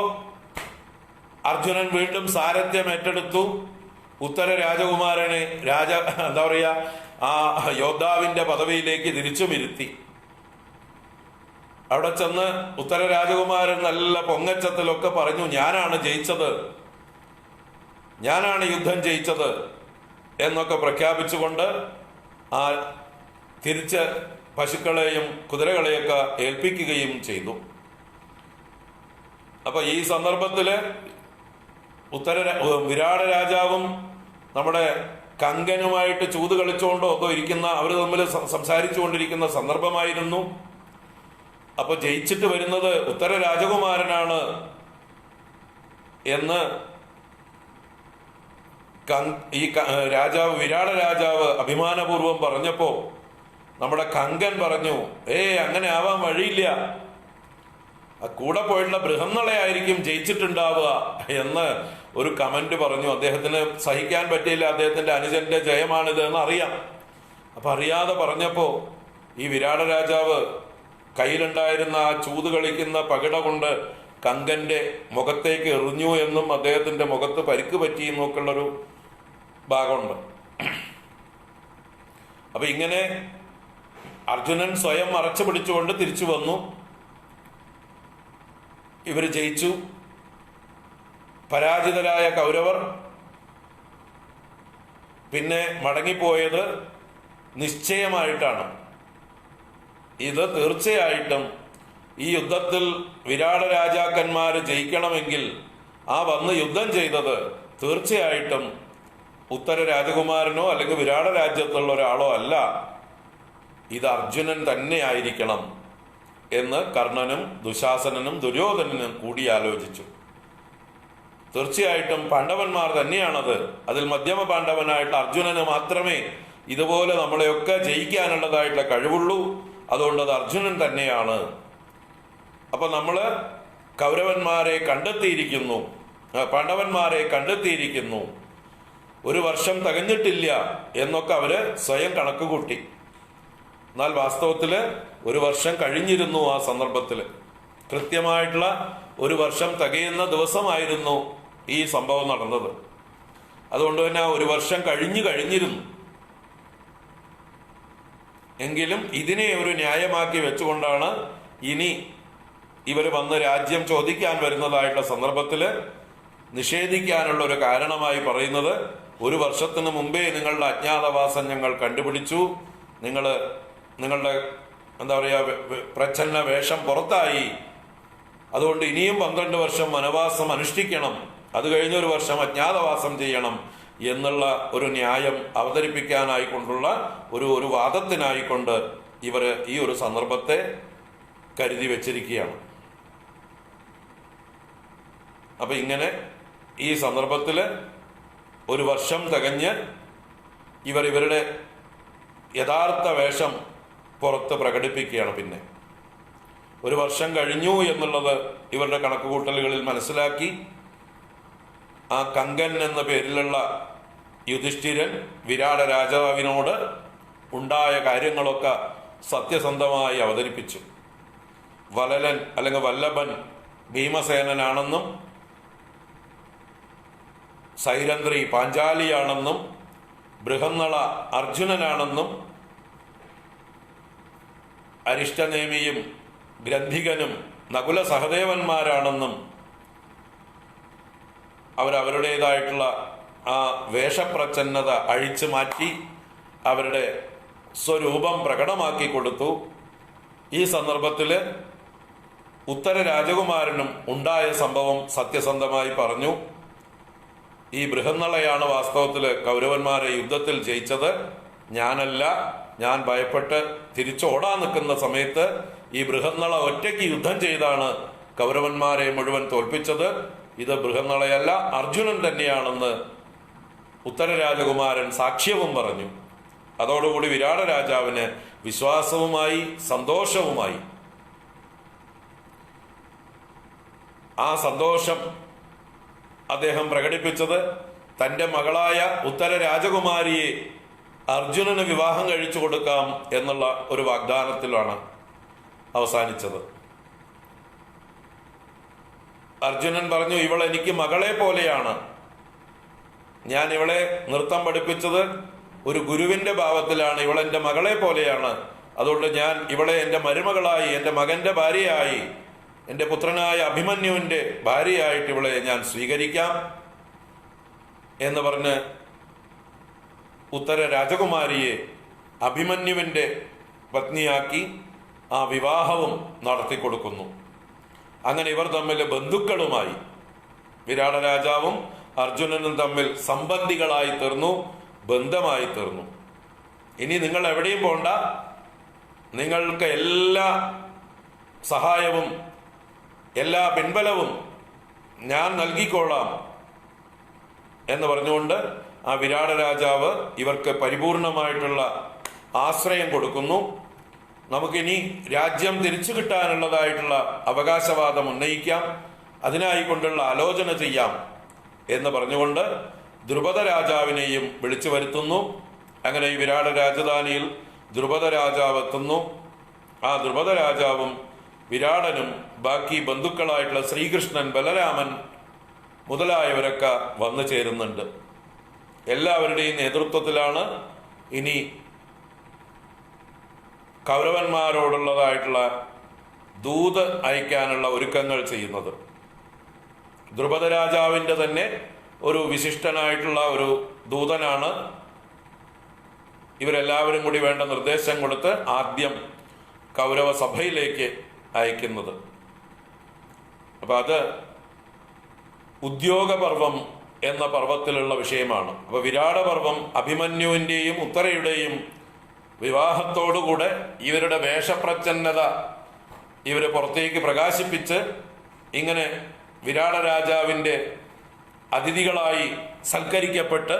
അർജുനൻ വീണ്ടും സാരഥ്യം ഏറ്റെടുത്തു. ഉത്തര രാജകുമാരനെ എന്താ പറയാ, ആ യോദ്ധാവിന്റെ പദവിയിലേക്ക് തിരിച്ചുമിരുത്തി. അവിടെ ചെന്ന് ഉത്തര രാജകുമാരൻ നല്ല പൊങ്ങച്ചത്തിലൊക്കെ പറഞ്ഞു, ഞാനാണ് ജയിച്ചത്, ഞാനാണ് യുദ്ധം ജയിച്ചത് എന്നൊക്കെ പ്രഖ്യാപിച്ചുകൊണ്ട് ആ തിരിച്ച് പശുക്കളെയും കുതിരകളെയൊക്കെ ഏൽപ്പിക്കുകയും ചെയ്തു. അപ്പൊ ഈ സന്ദർഭത്തില് വിരാട രാജാവും നമ്മുടെ കങ്കനുമായിട്ട് ചൂത് കളിച്ചുകൊണ്ടോ ഒക്കെ ഇരിക്കുന്ന, അവർ തമ്മിൽ സംസാരിച്ചു കൊണ്ടിരിക്കുന്ന സന്ദർഭമായിരുന്നു. അപ്പൊ ജയിച്ചിട്ട് വരുന്നത് ഉത്തര രാജകുമാരനാണ് എന്ന് ഈ രാജാവ്, വിരാട രാജാവ് അഭിമാനപൂർവം പറഞ്ഞപ്പോ നമ്മുടെ കങ്കൻ പറഞ്ഞു, അങ്ങനെ ആവാൻ വഴിയില്ല, കൂടെ പോയിട്ടുള്ള ബൃഹന്നളയായിരിക്കും ജയിച്ചിട്ടുണ്ടാവുക എന്ന് ഒരു കമന്റ് പറഞ്ഞു. അദ്ദേഹത്തിന് സഹിക്കാൻ പറ്റിയില്ല, അദ്ദേഹത്തിന്റെ അനുജന്റെ ജയമാണിത് എന്ന് അറിയാം. അപ്പൊ അറിയാതെ പറഞ്ഞപ്പോ ഈ വിരാട രാജാവ് കയ്യിലുണ്ടായിരുന്ന ആ ചൂത് കളിക്കുന്ന പകിട കൊണ്ട് കങ്കന്റെ മുഖത്തേക്ക് എറിഞ്ഞു എന്നും അദ്ദേഹത്തിന്റെ മുഖത്ത് പരിക്ക് പറ്റി എന്നൊക്കെയുള്ളൊരു ഭാഗമുണ്ട്. അപ്പൊ ഇങ്ങനെ അർജുനൻ സ്വയം മറച്ചു പിടിച്ചുകൊണ്ട് തിരിച്ചു വന്നു. ഇവർ ജയിച്ചു. പരാജിതരായ കൗരവർ പിന്നെ മടങ്ങിപ്പോയത് നിശ്ചയമായിട്ടാണ്. ഇത് തീർച്ചയായിട്ടും ഈ യുദ്ധത്തിൽ വിരാട രാജാക്കന്മാര് ജയിക്കണമെങ്കിൽ ആ വന്ന് യുദ്ധം ചെയ്തത് തീർച്ചയായിട്ടും ഉത്തര രാജകുമാരനോ അല്ലെങ്കിൽ വിരാട രാജ്യത്തുള്ള ഒരാളോ അല്ല, ഇത് അർജുനൻ തന്നെ ആയിരിക്കണം എന്ന് കർണനും ദുശാസനനും ദുര്യോധനനും കൂടി ആലോചിച്ചു. തീർച്ചയായിട്ടും പാണ്ഡവന്മാർ തന്നെയാണത്. അതിൽ മധ്യമ പാണ്ഡവനായിട്ട് അർജുനന് മാത്രമേ ഇതുപോലെ നമ്മളെയൊക്കെ ജയിക്കാനുള്ളതായിട്ടുള്ള കഴിവുള്ളൂ. അതുകൊണ്ട് അത് അർജുനൻ തന്നെയാണ്. അപ്പൊ നമ്മള് കൗരവന്മാരെ കണ്ടെത്തിയിരിക്കുന്നു, പാണ്ഡവന്മാരെ കണ്ടെത്തിയിരിക്കുന്നു, 1 വർഷം തികഞ്ഞിട്ടില്ല എന്നൊക്കെ അവര് സ്വയം കണക്ക് കൂട്ടി. എന്നാൽ വാസ്തവത്തില് 1 വർഷം കഴിഞ്ഞിരുന്നു. ആ സന്ദർഭത്തില് കൃത്യമായിട്ടുള്ള 1 വർഷം തികയുന്ന ദിവസമായിരുന്നു ഈ സംഭവം നടന്നത്. അതുകൊണ്ട് തന്നെ 1 വർഷം കഴിഞ്ഞിരുന്നു. എങ്കിലും ഇതിനെ ഒരു ന്യായമാക്കി വെച്ചുകൊണ്ടാണ് ഇനി ഇവർ വന്ന് രാജ്യം ചോദിക്കാൻ വരുന്നതായിട്ടുള്ള സന്ദർഭത്തില് നിഷേധിക്കാനുള്ള ഒരു കാരണമായി പറയുന്നത്, 1 വർഷത്തിന് മുമ്പേ നിങ്ങളുടെ അജ്ഞാതവാസം ഞങ്ങൾ കണ്ടുപിടിച്ചു, നിങ്ങളുടെ എന്താ പറയാ പ്രച്ഛന്ന വേഷം പുറത്തായി, അതുകൊണ്ട് ഇനിയും 12 വർഷം വനവാസം അനുഷ്ഠിക്കണം, അത് കഴിഞ്ഞ 1 വർഷം അജ്ഞാതവാസം ചെയ്യണം എന്നുള്ള ഒരു ന്യായം അവതരിപ്പിക്കാനായിക്കൊണ്ടുള്ള ഒരു വാദത്തിനായിക്കൊണ്ട് ഇവര് ഈ ഒരു സന്ദർഭത്തെ കരുതി വെച്ചിരിക്കുകയാണ്. അപ്പൊ ഇങ്ങനെ ഈ സന്ദർഭത്തില് 1 വർഷം തികഞ്ഞ് ഇവരുടെ യഥാർത്ഥ വേഷം പുറത്ത് പ്രകടിപ്പിക്കുകയാണ്. പിന്നെ 1 വർഷം കഴിഞ്ഞു എന്നുള്ളത് ഇവരുടെ കണക്കുകൂട്ടലുകളിൽ മനസ്സിലാക്കി ആ കങ്കൻ എന്ന പേരിലുള്ള യുധിഷ്ഠിരൻ വിരാട രാജാവിനോട് ഉണ്ടായ കാര്യങ്ങളൊക്കെ സത്യസന്ധമായി അവതരിപ്പിച്ചു. വലലൻ അല്ലെങ്കിൽ വല്ലഭൻ ഭീമസേനനാണെന്നും സൈരന്ധ്രി പാഞ്ചാലിയാണെന്നും ബൃഹന്നള അർജുനനാണെന്നും അരിഷ്ടനേമിയും ഗ്രന്ഥികനും നകുല സഹദേവന്മാരാണെന്നും അവരവരുടേതായിട്ടുള്ള ആ വേഷപ്രച്ഛന്നത അഴിച്ചു മാറ്റി അവരുടെ സ്വരൂപം പ്രകടമാക്കി കൊടുത്തു. ഈ സന്ദർഭത്തിൽ ഉത്തര രാജകുമാരനും ഉണ്ടായ സംഭവം സത്യസന്ധമായി പറഞ്ഞു. ഈ ബൃഹന്നളയാണ് വാസ്തവത്തിൽ കൗരവന്മാരെ യുദ്ധത്തിൽ ജയിച്ചത്, ഞാനല്ല. ഞാൻ ഭയപ്പെട്ട് തിരിച്ചോടാൻ നിൽക്കുന്ന സമയത്ത് ഈ ബൃഹന്നള ഒറ്റയ്ക്ക് യുദ്ധം ചെയ്താണ് കൗരവന്മാരെ മുഴുവൻ തോൽപ്പിച്ചത്. ഇത് ബൃഹന്നളയല്ല, അർജുനൻ തന്നെയാണെന്ന് ഉത്തര രാജകുമാരൻ സാക്ഷ്യവും പറഞ്ഞു. അതോടുകൂടി വിരാട രാജാവിന് വിശ്വാസവുമായി സന്തോഷവുമായി. ആ സന്തോഷം അദ്ദേഹം പ്രകടിപ്പിച്ചത് തൻ്റെ മകളായ ഉത്തര രാജകുമാരിയെ അർജുനന് വിവാഹം കഴിച്ചു കൊടുക്കാം എന്നുള്ള ഒരു വാഗ്ദാനത്തിലാണ് അവസാനിച്ചത്. അർജുനൻ പറഞ്ഞു, ഇവൾ എനിക്ക് മകളെ പോലെയാണ്, ഞാൻ ഇവളെ നൃത്തം പഠിപ്പിച്ചത് ഒരു ഗുരുവിന്റെ ഭാവത്തിലാണ്, ഇവൾ എൻ്റെ മകളെ പോലെയാണ്, അതുകൊണ്ട് ഞാൻ ഇവളെ എൻ്റെ മരുമകളായി, എൻ്റെ മകന്റെ ഭാര്യയായി, എൻ്റെ പുത്രനായ അഭിമന്യുവിന്റെ ഭാര്യയായിട്ട് ഇവളെ ഞാൻ സ്വീകരിക്കാം എന്ന് പറഞ്ഞ് ഉത്തര രാജകുമാരിയെ അഭിമന്യുവിന്റെ പത്നിയാക്കി ആ വിവാഹവും നടത്തിക്കൊടുക്കുന്നു. അങ്ങനെ ഇവർ തമ്മിൽ ബന്ധുക്കളുമായി, വിരാട രാജാവും അർജുനനും തമ്മിൽ സംബന്ധികളായി തീർന്നു, ബന്ധമായി തീർന്നു. ഇനി നിങ്ങൾ എവിടെയും പോണ്ട, നിങ്ങൾക്ക് എല്ലാ സഹായവും എല്ലാ പിൻബലവും ഞാൻ നൽകിക്കൊള്ളാം എന്ന് പറഞ്ഞുകൊണ്ട് ആ വിരാട രാജാവ് ഇവർക്ക് പരിപൂർണമായിട്ടുള്ള ആശ്രയം കൊടുക്കുന്നു. നമുക്കിനി രാജ്യം തിരിച്ചു കിട്ടാനുള്ളതായിട്ടുള്ള അവകാശവാദം ഉന്നയിക്കാം, അതിനായിക്കൊണ്ടുള്ള ആലോചന ചെയ്യാം എന്ന് പറഞ്ഞുകൊണ്ട് ദ്രുപദ രാജാവിനെയും വിളിച്ചു വരുത്തുന്നു. അങ്ങനെ ഈ വിരാട രാജധാനിയിൽ ദ്രുപദ രാജാവ് എത്തുന്നു. ആ ദ്രുപദ രാജാവും വിരാടനും ബാക്കി ബന്ധുക്കളായിട്ടുള്ള ശ്രീകൃഷ്ണൻ, ബലരാമൻ മുതലായവരൊക്കെ വന്നു ചേരുന്നുണ്ട്. എല്ലാവരുടെയും നേതൃത്വത്തിലാണ് ഇനി കൗരവന്മാരോടുള്ളതായിട്ടുള്ള ദൂത് അയക്കാനുള്ള ഒരുക്കങ്ങൾ ചെയ്യുന്നത്. ദ്രുപദ രാജാവിൻ്റെ തന്നെ ഒരു വിശിഷ്ടനായിട്ടുള്ള ഒരു ദൂതനാണ് ഇവരെല്ലാവരും കൂടി വേണ്ട നിർദ്ദേശം കൊടുത്ത് ആദ്യം കൗരവ സഭയിലേക്ക് അയക്കുന്നത്. അപ്പൊ അത് ഉദ്യോഗപർവം എന്ന പർവത്തിലുള്ള വിഷയമാണ്. അപ്പൊ വിരാട പർവം അഭിമന്യുവിൻ്റെയും ഉത്തരയുടെയും വിവാഹത്തോടുകൂടെ ഇവരുടെ വേഷപ്രച്ഛന്നത ഇവര് പുറത്തേക്ക് പ്രകാശിപ്പിച്ച് ഇങ്ങനെ വിരാട രാജാവിൻ്റെ അതിഥികളായി സൽക്കരിക്കപ്പെട്ട്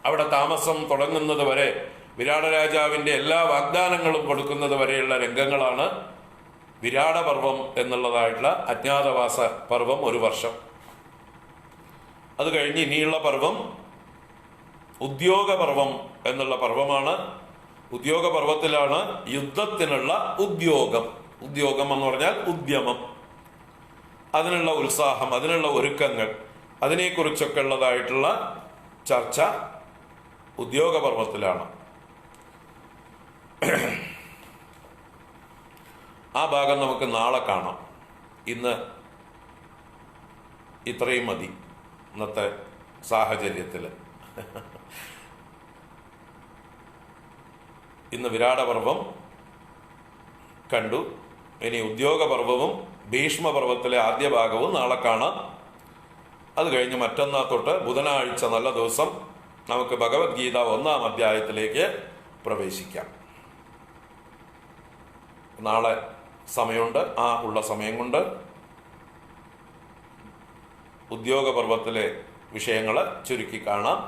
അവിടെ താമസം തുടങ്ങുന്നത് വരെ വിരാട രാജാവിൻ്റെ എല്ലാ വാഗ്ദാനങ്ങളും കൊടുക്കുന്നത് വരെയുള്ള രംഗങ്ങളാണ് വിരാടപർവം എന്നുള്ളതായിട്ടുള്ള അജ്ഞാതവാസ പർവം 1 വർഷം. അത് കഴിഞ്ഞ് ഇനിയുള്ള പർവം ഉദ്യോഗപർവം എന്നുള്ള പർവമാണ്. ഉദ്യോഗപർവത്തിലാണ് യുദ്ധത്തിനുള്ള ഉദ്യോഗം എന്ന് പറഞ്ഞാൽ ഉദ്യമം, അതിനുള്ള ഉത്സാഹം, അതിനുള്ള ഒരുക്കങ്ങൾ, അതിനെക്കുറിച്ചൊക്കെ ഉള്ളതായിട്ടുള്ള ചർച്ച ഉദ്യോഗപർവത്തിലാണ്. ആ ഭാഗം നമുക്ക് നാളെ കാണാം. ഇന്ന് ഇത്രയും മതി ഇന്നത്തെ സാഹചര്യത്തിൽ. ഇന്ന് വിരാടപർവം കണ്ടു. ഇനി ഉദ്യോഗപർവവും ഭീഷ്മപർവത്തിലെ ആദ്യ ഭാഗവും നാളെ കാണാം. അത് കഴിഞ്ഞ് മറ്റന്നാൾ തൊട്ട് ബുധനാഴ്ച നല്ല ദിവസം നമുക്ക് ഭഗവത്ഗീത 1-ാം അധ്യായത്തിലേക്ക് പ്രവേശിക്കാം. നാളെ സമയമുണ്ട്. ഉള്ള സമയം കൊണ്ട് ഉദ്യോഗപർവത്തിലെ വിഷയങ്ങൾ ചുരുക്കി കാണാം.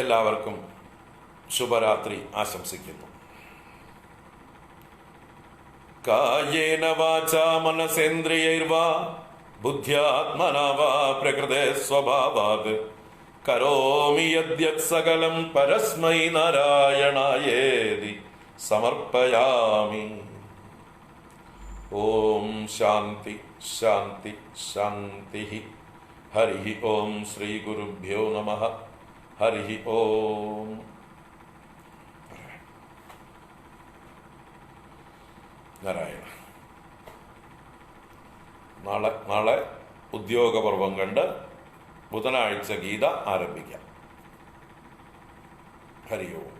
എല്ലാവർക്കും ശുഭരാത്രി ആശംസിക്കുന്നു. കായേന വാചാ മനസേന്ദ്രിയൈർവാ ബുദ്ധ്യാത്മനാ വാ പ്രകൃതേ സ്വഭാവാത് കരോമി യദ്യത് സകലം പരസ്മൈ നാരായണായേതി സമർപ്പയാമി. ഓം ശാന്തി ശാന്തി ശാന്തി. ഹരി ഓം. ശ്രീ ഗുരുഭ്യോ നമഃ. ഹരി ഓം. നാരായണ. നാളെ ഉദ്യോഗപർവം കണ്ട് ബുധനാഴ്ച ഗീത ആരംഭിക്കാം. ഹരി ഓം.